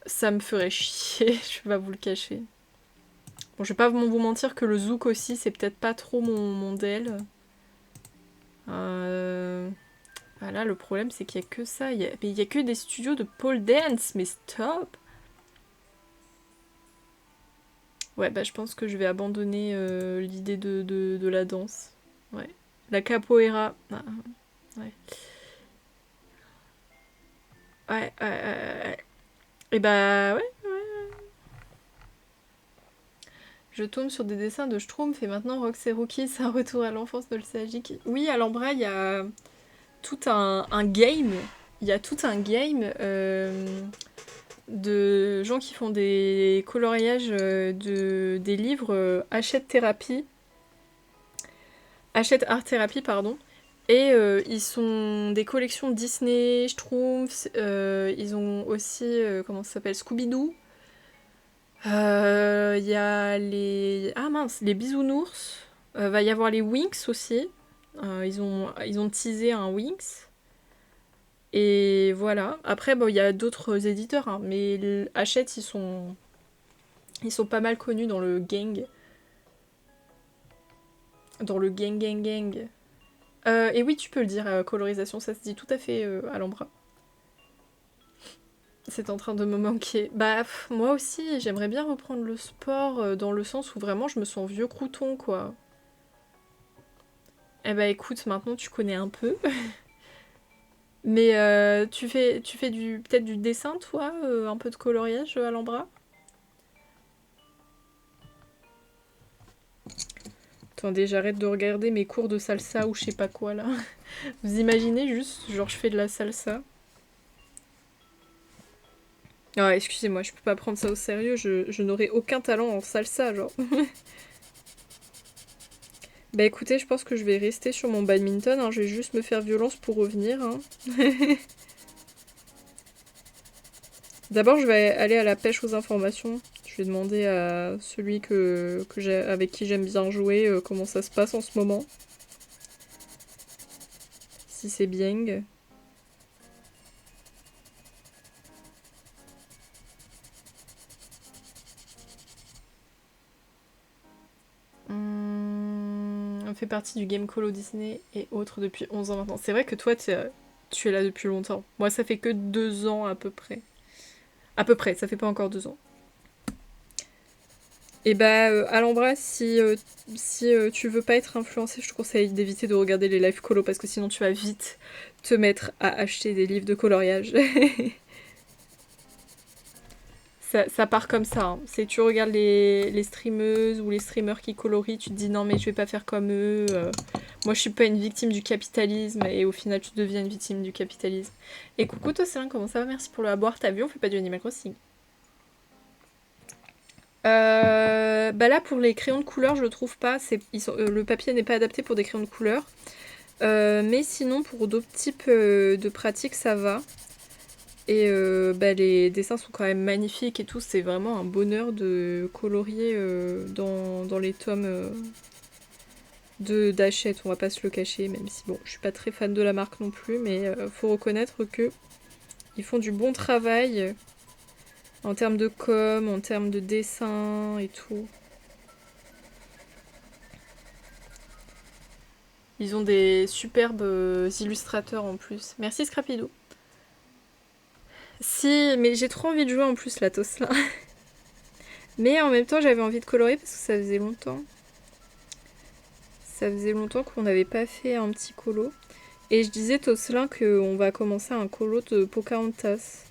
ça me ferait chier, je vais pas vous le cacher. Bon, je vais pas vous mentir que le zouk aussi, c'est peut-être pas trop mon DL. Ah là, le problème c'est qu'il y a que ça, mais il y a que des studios de pole dance, mais stop! Ouais, bah je pense que je vais abandonner l'idée de la danse. Ouais. La capoeira. Ah, ouais. Ouais. Et bah ouais. Je tombe sur des dessins de Schtroumpf et maintenant Rox et Rookie, c'est un retour à l'enfance nostalgique. Oui, à l'Ambra, il y a tout un game. Il y a tout un game de gens qui font des coloriages des livres Hachette Thérapie. Hachette Art Thérapie, pardon. Et ils sont des collections Disney, Schtroumpfs, ils ont aussi, comment ça s'appelle, Scooby-Doo. Il y a les... Ah mince, les bisounours. Va y avoir les Winx aussi. Ils ont teasé un Winx. Et voilà. Après, bon, il y a d'autres éditeurs, hein, mais Hachette, ils sont pas mal connus dans le gang. Dans le gang. Et oui, tu peux le dire, colorisation, ça se dit tout à fait à l'embras. C'est en train de me manquer. Bah, moi aussi, j'aimerais bien reprendre le sport dans le sens où vraiment je me sens vieux crouton, quoi. Eh bah écoute, maintenant tu connais un peu. Mais tu fais peut-être du dessin, toi, un peu de coloriage à l'embras? Attendez, j'arrête de regarder mes cours de salsa ou je sais pas quoi, là. Vous imaginez juste, genre je fais de la salsa. Ah, excusez-moi, je peux pas prendre ça au sérieux, je n'aurai aucun talent en salsa, genre. Bah écoutez, je pense que je vais rester sur mon badminton, hein. Je vais juste me faire violence pour revenir. Hein. D'abord, je vais aller à la pêche aux informations. Je vais demander à celui avec qui j'aime bien jouer comment ça se passe en ce moment. Si c'est bien. On fait partie du Game Colo Disney et autres depuis 11 ans maintenant. C'est vrai que toi, tu es là depuis longtemps. Moi, ça fait que 2 ans à peu près. À peu près, ça fait pas encore 2 ans. Et bah, Alhambra, si tu veux pas être influencé, je te conseille d'éviter de regarder les lives colo parce que sinon tu vas vite te mettre à acheter des livres de coloriage. Ça part comme ça. Hein. C'est tu regardes les streameuses ou les streamers qui colorient, tu te dis non mais je vais pas faire comme eux. Moi je suis pas une victime du capitalisme et au final tu deviens une victime du capitalisme. Et coucou Tossin, comment ça va? Merci pour le boire. T'as vu, on fait pas du Animal Crossing. Bah là pour les crayons de couleur je le trouve pas. Le papier n'est pas adapté pour des crayons de couleur. Mais sinon pour d'autres types de pratiques ça va. Et bah, les dessins sont quand même magnifiques et tout, c'est vraiment un bonheur de colorier dans les tomes d'Hachette, on va pas se le cacher, même si bon, je suis pas très fan de la marque non plus, mais faut reconnaître que ils font du bon travail en termes de com, en termes de dessin et tout. Ils ont des superbes illustrateurs en plus. Merci Scrapido. Si, mais j'ai trop envie de jouer en plus la Tosla. Mais en même temps, j'avais envie de colorer parce que ça faisait longtemps. Ça faisait longtemps qu'on n'avait pas fait un petit colo. Et je disais Toslin qu'on va commencer un colo de Pocahontas.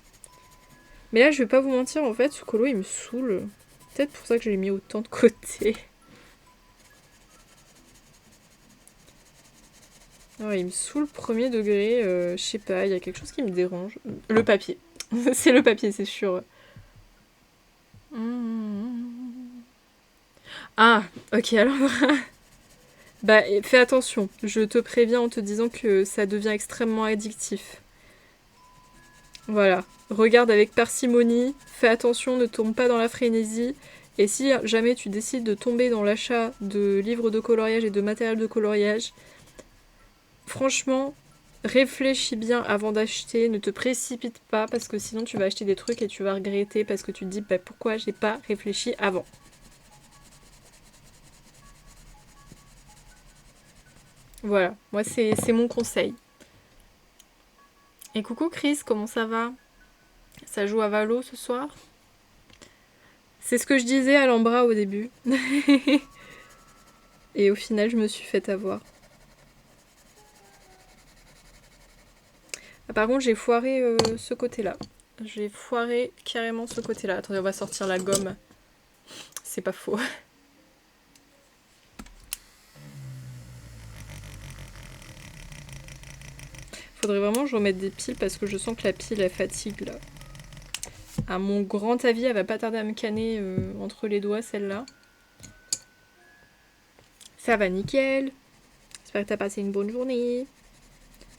Mais là, je vais pas vous mentir, en fait, ce colo, il me saoule. Peut-être pour ça que je l'ai mis autant de côté. Alors, il me saoule premier degré. Je sais pas, il y a quelque chose qui me dérange. Le papier. C'est le papier, c'est sûr. Ah, ok, alors... Bah, fais attention. Je te préviens en te disant que ça devient extrêmement addictif. Voilà. Regarde avec parcimonie. Fais attention, ne tombe pas dans la frénésie. Et si jamais tu décides de tomber dans l'achat de livres de coloriage et de matériel de coloriage, franchement, réfléchis bien avant d'acheter. Ne te précipite pas parce que sinon tu vas acheter des trucs et tu vas regretter parce que tu te dis bah, pourquoi j'ai pas réfléchi avant. Voilà, moi c'est mon conseil. Et coucou Chris, comment ça va? Ça joue à Valo ce soir? C'est ce que je disais à l'Ambra au début. Et au final, je me suis fait avoir. Ah, par contre, j'ai foiré ce côté-là. J'ai foiré carrément ce côté-là. Attendez, on va sortir la gomme. C'est pas faux. Faudrait vraiment que je remette des piles parce que je sens que la pile, elle fatigue là. À mon grand avis, elle va pas tarder à me canner entre les doigts, celle-là. Ça va nickel. J'espère que t'as passé une bonne journée.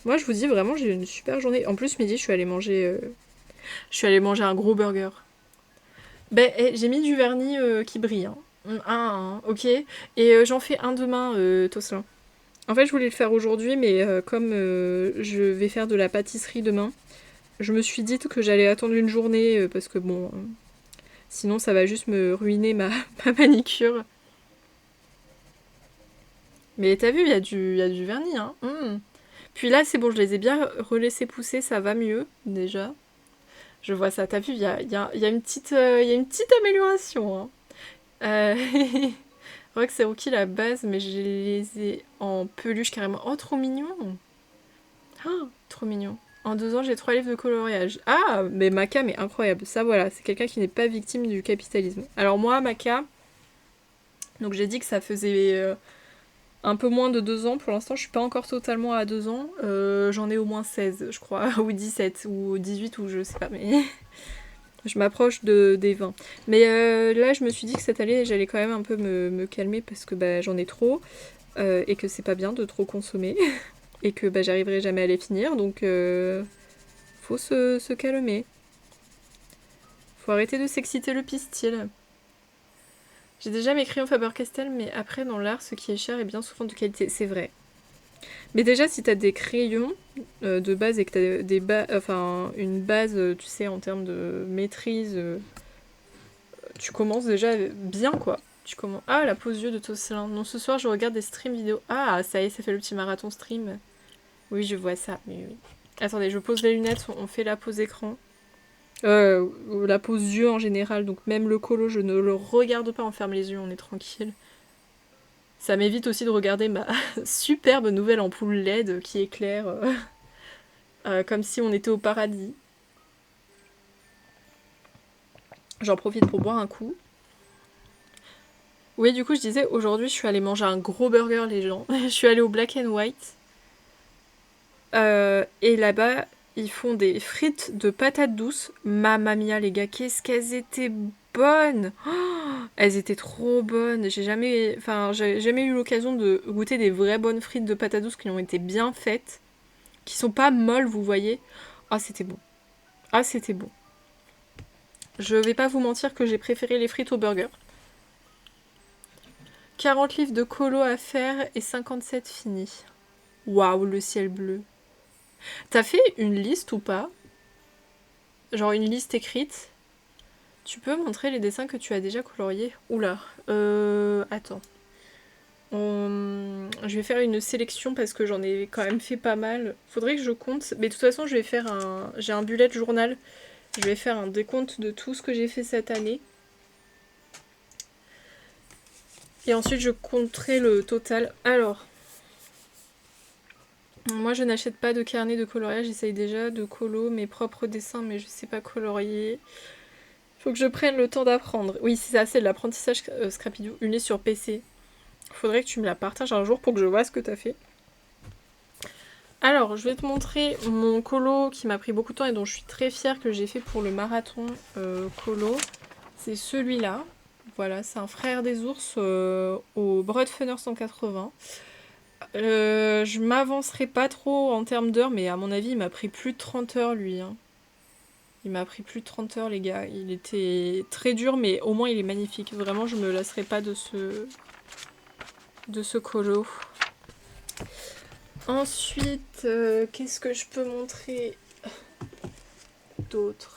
Moi, je vous dis vraiment, j'ai eu une super journée. En plus, midi, je suis allée manger un gros burger. Ben, j'ai mis du vernis qui brille. Hein. Ok. Et j'en fais un demain, Toslin. En fait, je voulais le faire aujourd'hui, mais comme je vais faire de la pâtisserie demain, je me suis dit que j'allais attendre une journée parce que bon, sinon ça va juste me ruiner ma manicure. Mais t'as vu, il y a du vernis, hein. Puis là, c'est bon, je les ai bien relaissés pousser, ça va mieux, déjà. Je vois ça, t'as vu, il y a une petite amélioration. Hein. C'est vrai que c'est Rookie la base, mais je les ai en peluche carrément. Oh, trop mignon. Trop mignon. En 2 ans, j'ai 3 livres de coloriage. Ah, mais Maca, mais incroyable. Ça, voilà, c'est quelqu'un qui n'est pas victime du capitalisme. Alors moi, Maca, donc j'ai dit que ça faisait un peu moins de 2 ans. Pour l'instant, je suis pas encore totalement à 2 ans. J'en ai au moins 16, je crois, ou 17, ou 18, ou je sais pas, mais je m'approche des 20. Mais là, je me suis dit que cette année, j'allais quand même un peu me calmer parce que bah, j'en ai trop, et que c'est pas bien de trop consommer, et que bah, j'arriverai jamais à les finir, donc faut se calmer. Faut arrêter de s'exciter le pistil. J'ai déjà mes crayons Faber-Castell, mais après, dans l'art, ce qui est cher est bien souvent de qualité. C'est vrai. Mais déjà, si t'as des crayons de base et que t'as une base, tu sais, en termes de maîtrise, tu commences déjà bien, quoi. Tu commences... Ah, la pause yeux de Tosselin. Non, ce soir, je regarde des streams vidéo. Ah, ça y est, ça fait le petit marathon stream. Oui, je vois ça. Oui, oui. Attendez, je pose les lunettes, on fait la pause écran. La pause yeux en général, donc même le colo, je ne le regarde pas, on ferme les yeux, on est tranquille. Ça m'évite aussi de regarder ma superbe nouvelle ampoule LED qui éclaire comme si on était au paradis. J'en profite pour boire un coup. Oui, du coup, je disais, aujourd'hui, je suis allée manger un gros burger, les gens. Je suis allée au Black and White. Et là-bas, ils font des frites de patates douces. Mamma mia, les gars, qu'est-ce qu'elles étaient bonnes! Oh, elles étaient trop bonnes. J'ai jamais eu l'occasion de goûter des vraies bonnes frites de patates douces qui ont été bien faites, qui sont pas molles, vous voyez. Ah, c'était bon. Ah, c'était bon. Je vais pas vous mentir que j'ai préféré les frites au burger. 40 livres de colo à faire et 57 finis. Waouh, le ciel bleu. T'as fait une liste ou pas? Genre une liste écrite? Tu peux montrer les dessins que tu as déjà coloriés? Oula, attends. Je vais faire une sélection parce que j'en ai quand même fait pas mal. Faudrait que je compte. Mais de toute façon, je vais faire j'ai un bullet journal. Je vais faire un décompte de tout ce que j'ai fait cette année. Et ensuite, je compterai le total. Alors, moi, je n'achète pas de carnet de coloriage. J'essaye déjà de colo mes propres dessins, mais je sais pas colorier. Faut que je prenne le temps d'apprendre. Oui, c'est ça, c'est de l'apprentissage Scrapidoo. Une est sur PC. Faudrait que tu me la partages un jour pour que je vois ce que t'as fait. Alors, je vais te montrer mon colo qui m'a pris beaucoup de temps et dont je suis très fière que j'ai fait pour le marathon colo. C'est celui-là. Voilà, c'est un frère des ours au Broadfunner 180. Je m'avancerai pas trop en termes d'heures, mais à mon avis, il m'a pris plus de 30 heures, lui. Hein. Il m'a pris plus de 30 heures, les gars. Il était très dur, mais au moins, il est magnifique. Vraiment, je me lasserai pas de ce colo. Ensuite, qu'est-ce que je peux montrer d'autre?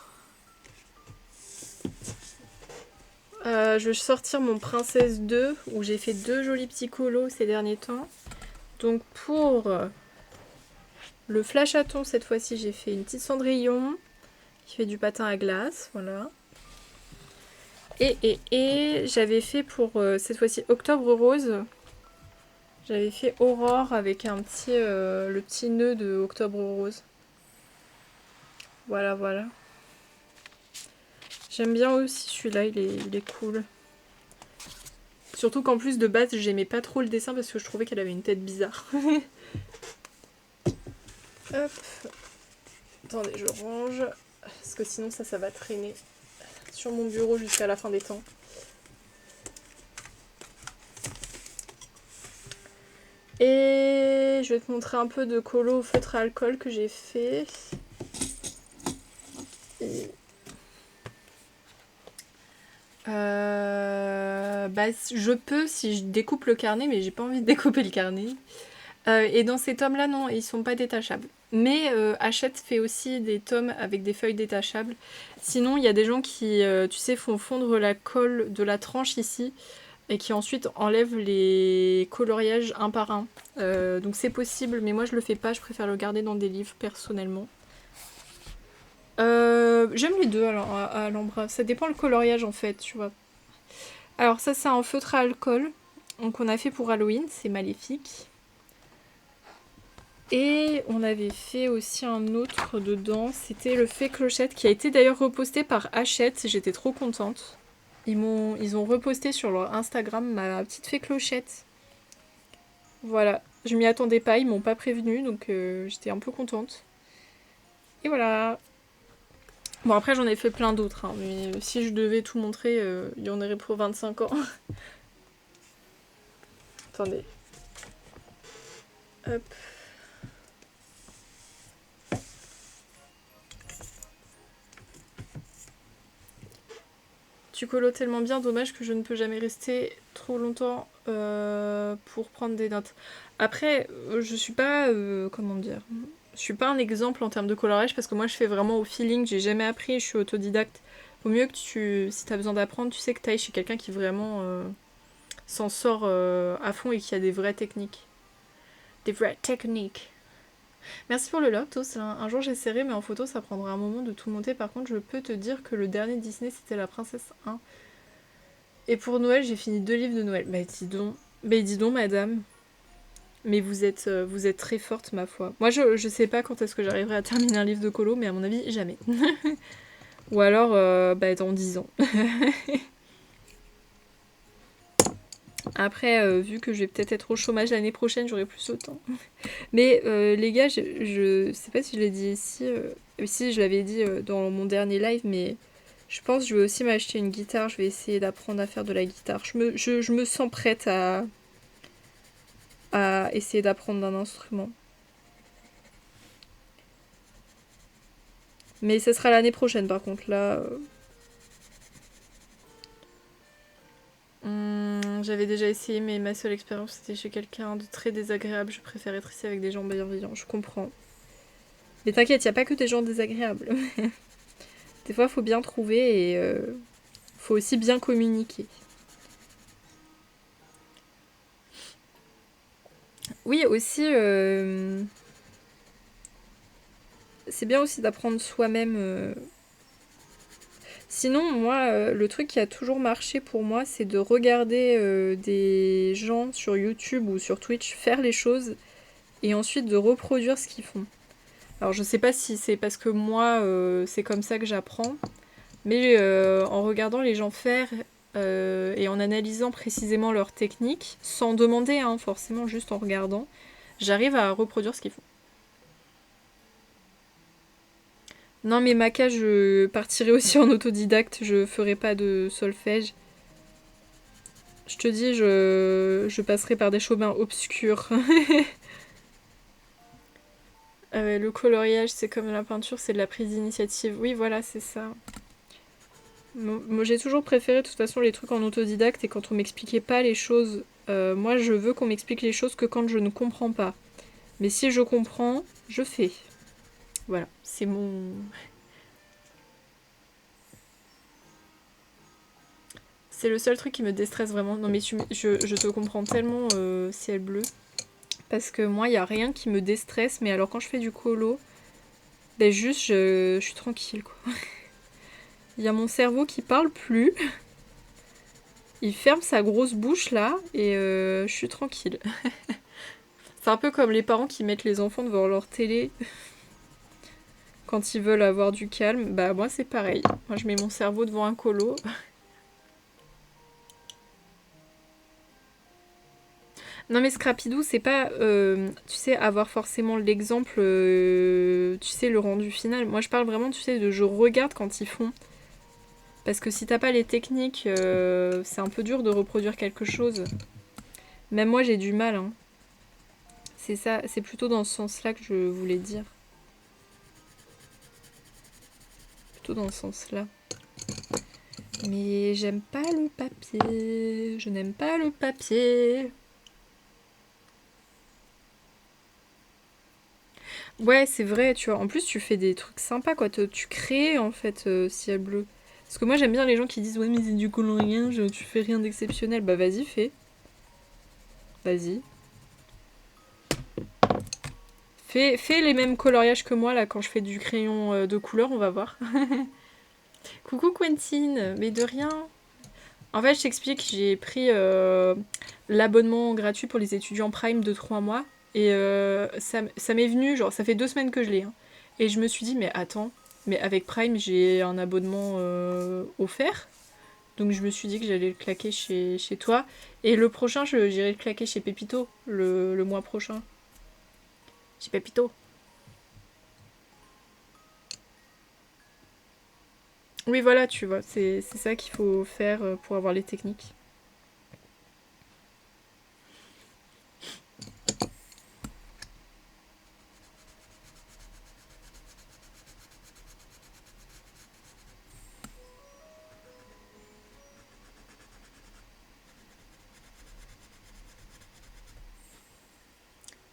Je vais sortir mon Princesse 2, où j'ai fait 2 jolis petits colos ces derniers temps. Donc pour le flash-à-thon, cette fois-ci, j'ai fait une petite Cendrillon qui fait du patin à glace, voilà. Et j'avais fait pour cette fois-ci Octobre Rose. J'avais fait Aurore avec le petit nœud de Octobre Rose. Voilà, voilà. J'aime bien aussi celui-là, il est cool. Surtout qu'en plus de base, j'aimais pas trop le dessin parce que je trouvais qu'elle avait une tête bizarre. Hop. Attendez, je range. Parce que sinon ça va traîner sur mon bureau jusqu'à la fin des temps. Et je vais te montrer un peu de colo au feutre à alcool que j'ai fait. Je peux si je découpe le carnet, mais j'ai pas envie de découper le carnet. Et dans ces tomes-là, non, ils sont pas détachables. Mais Hachette fait aussi des tomes avec des feuilles détachables. Sinon, il y a des gens qui, tu sais, font fondre la colle de la tranche ici et qui ensuite enlèvent les coloriages un par un. Donc c'est possible, mais moi je le fais pas, je préfère le garder dans des livres personnellement. J'aime les deux à l'embras, ça dépend le coloriage en fait, tu vois. Alors ça c'est un feutre à alcool, donc on a fait pour Halloween, c'est maléfique. Et on avait fait aussi un autre dedans, c'était le Fée Clochette, qui a été d'ailleurs reposté par Hachette, j'étais trop contente. Ils ont reposté sur leur Instagram ma petite Fée Clochette. Voilà, je m'y attendais pas, ils m'ont pas prévenu, donc j'étais un peu contente. Et voilà. Bon, après, j'en ai fait plein d'autres, hein, mais si je devais tout montrer, il y en aurait pour 25 ans. Attendez. Hop. Tu colles tellement bien, dommage que je ne peux jamais rester trop longtemps pour prendre des notes. Après, je suis pas, comment dire, je suis pas un exemple en termes de coloriage parce que moi je fais vraiment au feeling, j'ai jamais appris, je suis autodidacte. Vaut mieux que si t'as besoin d'apprendre, tu sais que t'ailles chez quelqu'un qui vraiment s'en sort à fond et qui a des vraies techniques. Des vraies techniques. Merci pour le love, Tos. Un jour j'essaierai, mais en photo ça prendra un moment de tout monter. Par contre, je peux te dire que le dernier Disney c'était La Princesse 1. Et pour Noël, j'ai fini 2 livres de Noël. Bah dis donc, madame. Mais vous êtes très forte, ma foi. Moi, je sais pas quand est-ce que j'arriverai à terminer un livre de colo, mais à mon avis, jamais. Ou alors, dans 10 ans. Après, vu que je vais peut-être être au chômage l'année prochaine, j'aurai plus de temps. Mais les gars, je sais pas si je l'ai dit ici. Si, je l'avais dit dans mon dernier live, mais je pense que je vais aussi m'acheter une guitare. Je vais essayer d'apprendre à faire de la guitare. Je me sens prête à essayer d'apprendre un instrument. Mais ce sera l'année prochaine, par contre. Là, j'avais déjà essayé, mais ma seule expérience, c'était chez quelqu'un de très désagréable. Je préfère être ici avec des gens bienveillants. Je comprends. Mais t'inquiète, y a pas que des gens désagréables. Des fois, faut bien trouver et faut aussi bien communiquer. Oui, aussi, c'est bien aussi d'apprendre soi-même. Sinon, moi, le truc qui a toujours marché pour moi, c'est de regarder des gens sur YouTube ou sur Twitch faire les choses et ensuite de reproduire ce qu'ils font. Alors, je sais pas si c'est parce que moi, c'est comme ça que j'apprends, mais en regardant les gens faire et en analysant précisément leurs techniques, sans demander, hein, forcément, juste en regardant, j'arrive à reproduire ce qu'ils font. Non, mais Maca, je partirai aussi en autodidacte, je ferai pas de solfège. Je te dis, je passerai par des chemins obscurs. Le coloriage, c'est comme la peinture, c'est de la prise d'initiative. Oui, voilà, c'est ça. Moi, j'ai toujours préféré, de toute façon, les trucs en autodidacte et quand on m'expliquait pas les choses. Moi, je veux qu'on m'explique les choses que quand je ne comprends pas. Mais si je comprends, je fais. Voilà, c'est mon... C'est le seul truc qui me déstresse vraiment. Non mais je te comprends tellement, ciel bleu. Parce que moi, il n'y a rien qui me déstresse. Mais alors quand je fais du colo, ben juste, je suis tranquille, quoi. Il y a mon cerveau qui parle plus. Il ferme sa grosse bouche, là. Et je suis tranquille. C'est un peu comme les parents qui mettent les enfants devant leur télé quand ils veulent avoir du calme. Bah moi, c'est pareil. Moi, je mets mon cerveau devant un colo. Non mais Scrapidou, c'est pas, tu sais, avoir forcément l'exemple, tu sais, le rendu final. Moi je parle vraiment, tu sais, de je regarde quand ils font. Parce que si t'as pas les techniques, c'est un peu dur de reproduire quelque chose. Même moi j'ai du mal, hein. C'est ça, c'est plutôt dans ce sens-là que je voulais dire. Plutôt dans ce sens-là. Mais j'aime pas le papier. Je n'aime pas le papier. Ouais, c'est vrai, tu vois. En plus, tu fais des trucs sympas, quoi. Tu crées, en fait, Ciel Bleu. Parce que moi, j'aime bien les gens qui disent, ouais, mais c'est du coloriage, tu fais rien d'exceptionnel. Bah, vas-y, fais. Vas-y. Fais les mêmes coloriages que moi, là, quand je fais du crayon de couleur, on va voir. Coucou, Quentin. Mais de rien. En fait, je t'explique, j'ai pris l'abonnement gratuit pour les étudiants Prime de 3 mois. Et ça m'est venu, genre, ça fait 2 semaines que je l'ai. Hein. Et je me suis dit, mais attends, mais avec Prime, j'ai un abonnement offert. Donc je me suis dit que j'allais le claquer chez toi. Et le prochain, j'irai le claquer chez Pépito, le mois prochain. Chez Pépito. Oui, voilà, tu vois, c'est ça qu'il faut faire pour avoir les techniques.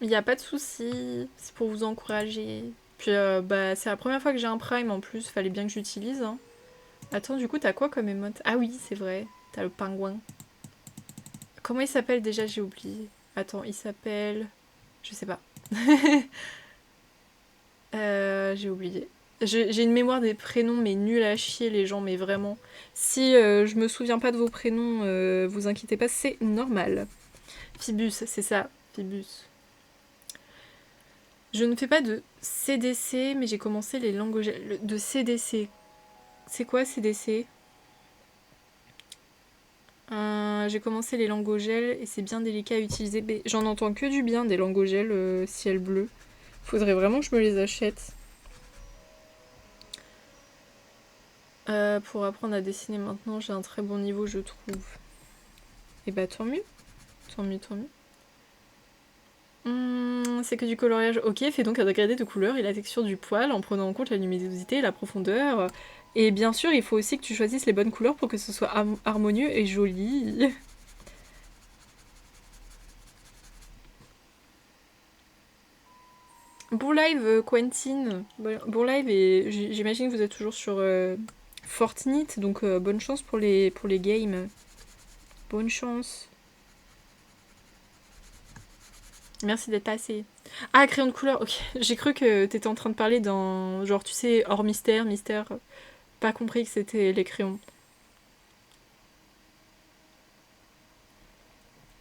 Il n'y a pas de souci, c'est pour vous encourager. Puis bah, c'est la première fois que j'ai un Prime en plus, fallait bien que j'utilise. Hein. Attends, du coup, t'as quoi comme émote? Ah oui, c'est vrai, t'as le pingouin. Comment il s'appelle déjà? J'ai oublié. Attends, il s'appelle... Je sais pas. J'ai oublié. J'ai une mémoire des prénoms, mais nulle à chier, les gens, mais vraiment. Si je me souviens pas de vos prénoms, vous inquiétez pas, c'est normal. Phoebus, c'est ça, Phoebus. Je ne fais pas de CDC, mais j'ai commencé les langues de CDC. C'est quoi CDC? J'ai commencé les langues au gel et c'est bien délicat à utiliser. J'en entends que du bien des langues au gel ciel bleu. Faudrait vraiment que je me les achète. Pour apprendre à dessiner maintenant, j'ai un très bon niveau, je trouve. Et bah tant mieux. Tant mieux, tant mieux. C'est que du coloriage. Ok, fais donc un dégradé de couleur et la texture du poil en prenant en compte la luminosité et la profondeur. Et bien sûr, il faut aussi que tu choisisses les bonnes couleurs pour que ce soit harmonieux et joli. Bon live, Quentin. Bon live, et j'imagine que vous êtes toujours sur Fortnite, donc bonne chance pour les games. Bonne chance. Merci d'être passé. Ah, crayon de couleur, ok. J'ai cru que t'étais en train de parler d'un... Genre, tu sais, hors mystère. Pas compris que c'était les crayons.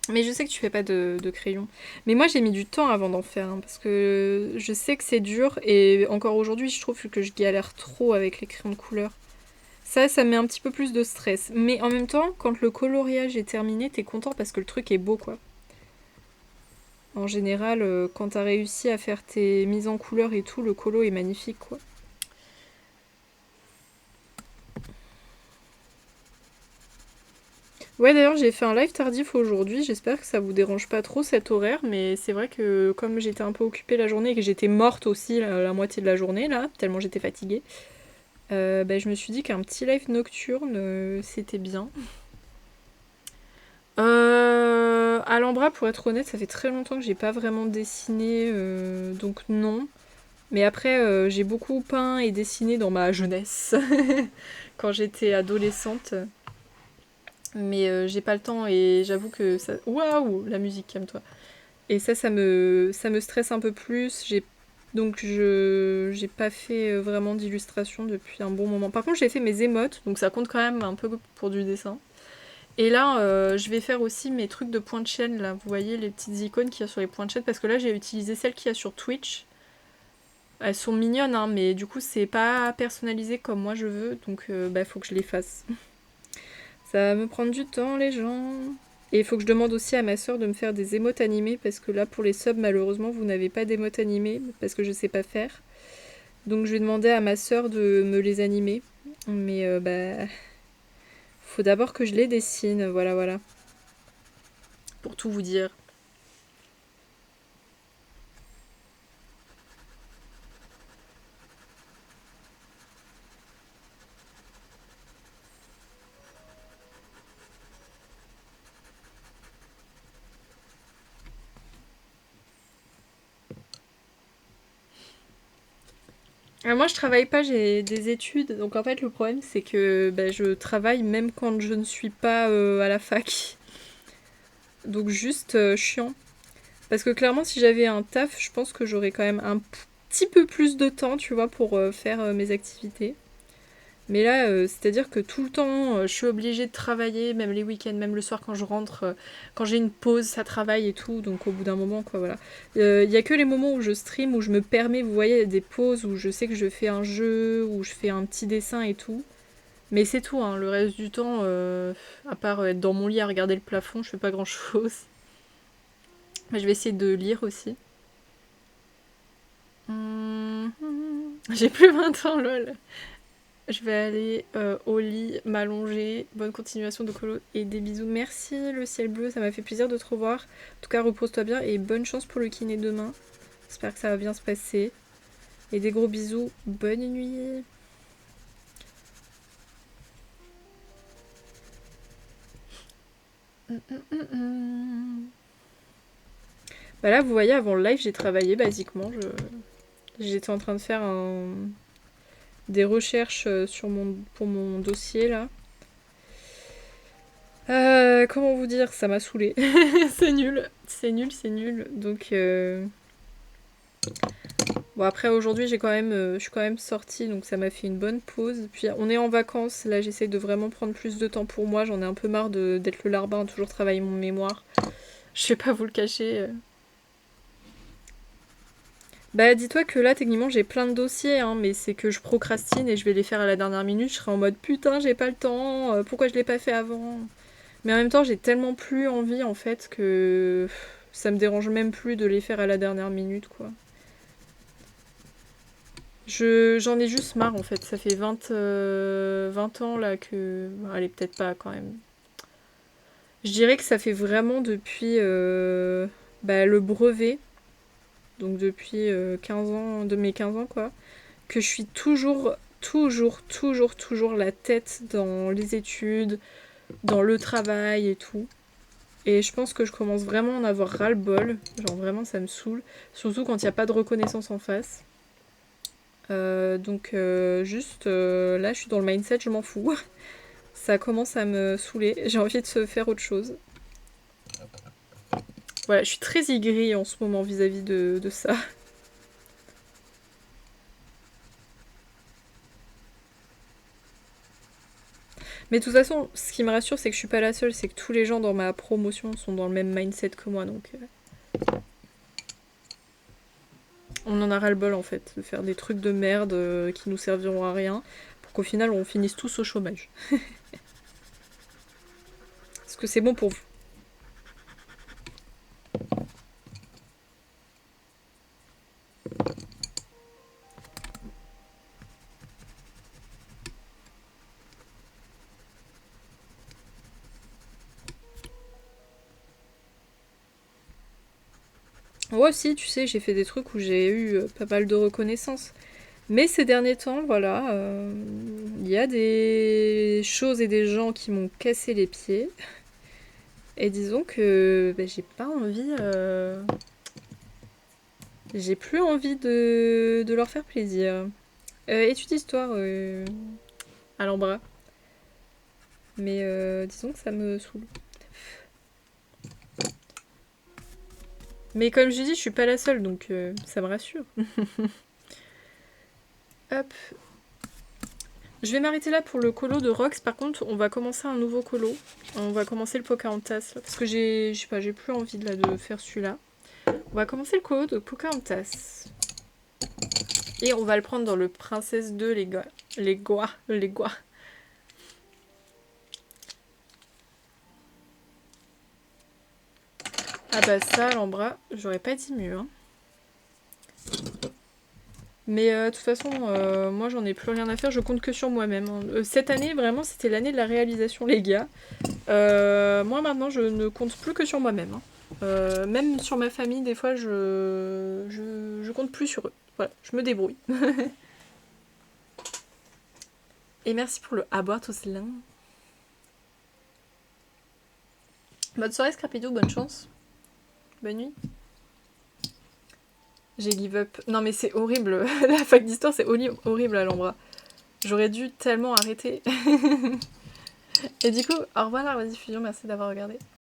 Mais je sais que tu fais pas de crayons. Mais moi, j'ai mis du temps avant d'en faire, hein, parce que je sais que c'est dur, et encore aujourd'hui, je trouve que je galère trop avec les crayons de couleur. Ça me met un petit peu plus de stress. Mais en même temps, quand le coloriage est terminé, t'es content parce que le truc est beau, quoi. En général, quand t'as réussi à faire tes mises en couleur et tout, le colo est magnifique, quoi. Ouais, d'ailleurs, j'ai fait un live tardif aujourd'hui. J'espère que ça vous dérange pas trop cet horaire, mais c'est vrai que comme j'étais un peu occupée la journée et que j'étais morte aussi la moitié de la journée, là, tellement j'étais fatiguée, bah, je me suis dit qu'un petit live nocturne, c'était bien. Alhambra, pour être honnête, ça fait très longtemps que j'ai pas vraiment dessiné, donc non. Mais après, j'ai beaucoup peint et dessiné dans ma jeunesse, quand j'étais adolescente. Mais j'ai pas le temps et j'avoue que ça... Waouh, la musique, calme-toi. Et ça me stresse un peu plus. Donc j'ai pas fait vraiment d'illustration depuis un bon moment. Par contre, j'ai fait mes émotes, donc ça compte quand même un peu pour du dessin. Et là, je vais faire aussi mes trucs de point de chaîne, là. Vous voyez les petites icônes qu'il y a sur les points de chaîne, parce que là, j'ai utilisé celles qu'il y a sur Twitch. Elles sont mignonnes, hein, mais du coup, c'est pas personnalisé comme moi je veux, donc bah, faut que je les fasse. Ça va me prendre du temps, les gens. Et il faut que je demande aussi à ma soeur de me faire des émotes animées, parce que là, pour les subs, malheureusement, vous n'avez pas d'émotes animées, parce que je sais pas faire. Donc je vais demander à ma soeur de me les animer. Mais bah... Faut d'abord que je les dessine, voilà, voilà. Pour tout vous dire. Moi, je travaille pas, j'ai des études. Donc en fait, le problème, c'est que bah, je travaille même quand je ne suis pas à la fac. Donc juste chiant. Parce que clairement, si j'avais un taf, je pense que j'aurais quand même un petit peu plus de temps, tu vois, pour faire mes activités. Mais là, c'est-à-dire que tout le temps, je suis obligée de travailler, même les week-ends, même le soir quand je rentre, quand j'ai une pause, ça travaille et tout. Donc au bout d'un moment, quoi, voilà. Il y a que les moments où je stream, où je me permets, vous voyez, des pauses où je sais que je fais un jeu, où je fais un petit dessin et tout. Mais c'est tout, hein. Le reste du temps, à part être dans mon lit à regarder le plafond, je fais pas grand chose. Mais je vais essayer de lire aussi. J'ai plus 20 ans, lol. Je vais aller au lit, m'allonger. Bonne continuation de colo et des bisous. Merci le ciel bleu, ça m'a fait plaisir de te revoir. En tout cas, repose-toi bien et bonne chance pour le kiné demain. J'espère que ça va bien se passer. Et des gros bisous. Bonne nuit. Bah là, vous voyez, avant le live, j'ai travaillé basiquement. J'étais en train de faire des recherches pour mon dossier là. Comment vous dire, ça m'a saoulée. C'est nul, c'est nul, c'est nul. Donc bon, après aujourd'hui je suis quand même sortie, donc ça m'a fait une bonne pause. Puis on est en vacances, là j'essaie de vraiment prendre plus de temps pour moi. J'en ai un peu marre d'être le larbin, toujours travailler mon mémoire. Je vais pas vous le cacher. Bah dis-toi que là techniquement j'ai plein de dossiers, hein, mais c'est que je procrastine et je vais les faire à la dernière minute. Je serai en mode putain j'ai pas le temps, pourquoi je l'ai pas fait avant? Mais en même temps j'ai tellement plus envie en fait que ça me dérange même plus de les faire à la dernière minute quoi. J'en ai juste marre en fait, ça fait 20 ans là que... Allez peut-être pas quand même. Je dirais que ça fait vraiment depuis le brevet, donc depuis 15 ans, de mes 15 ans quoi, que je suis toujours la tête dans les études, dans le travail et tout. Et je pense que je commence vraiment à en avoir ras-le-bol. Genre vraiment ça me saoule. Surtout quand il n'y a pas de reconnaissance en face. Donc juste là je suis dans le mindset je m'en fous. Ça commence à me saouler. J'ai envie de se faire autre chose. Voilà, je suis très aigrie en ce moment vis-à-vis de ça. Mais de toute façon, ce qui me rassure, c'est que je suis pas la seule, c'est que tous les gens dans ma promotion sont dans le même mindset que moi, donc... On en a ras-le-bol en fait, de faire des trucs de merde qui nous serviront à rien, pour qu'au final on finisse tous au chômage. Est-ce que c'est bon pour vous? Moi aussi, tu sais, j'ai fait des trucs où j'ai eu pas mal de reconnaissance. Mais ces derniers temps, voilà, il y a des choses et des gens qui m'ont cassé les pieds. Et disons que j'ai pas envie... J'ai plus envie de leur faire plaisir. Étude d'histoire à l'embras. Mais disons que ça me saoule. Mais comme je dis, je suis pas la seule, donc ça me rassure. Hop. Je vais m'arrêter là pour le colo de Rox. Par contre, on va commencer un nouveau colo. On va commencer le Pocahontas. Là, parce que j'ai plus envie là, de faire celui-là. On va commencer le colo de Pocahontas. Et on va le prendre dans le Princesse 2, les gars. Les gois. Ah bah ça, l'embras, j'aurais pas dit mieux. Hein. Mais de toute façon, moi j'en ai plus rien à faire, je compte que sur moi-même. Hein. Cette année, vraiment, c'était l'année de la réalisation, les gars. Moi maintenant, je ne compte plus que sur moi-même. Hein. Même sur ma famille, des fois, je compte plus sur eux. Voilà, je me débrouille. Et merci pour le aboire tout cela. Bonne soirée, Scrapidou, bonne chance. Bonne nuit. J'ai give up. Non mais c'est horrible. La fac d'histoire, c'est horrible à l'embras. J'aurais dû tellement arrêter. Et du coup, au revoir la rediffusion, merci d'avoir regardé.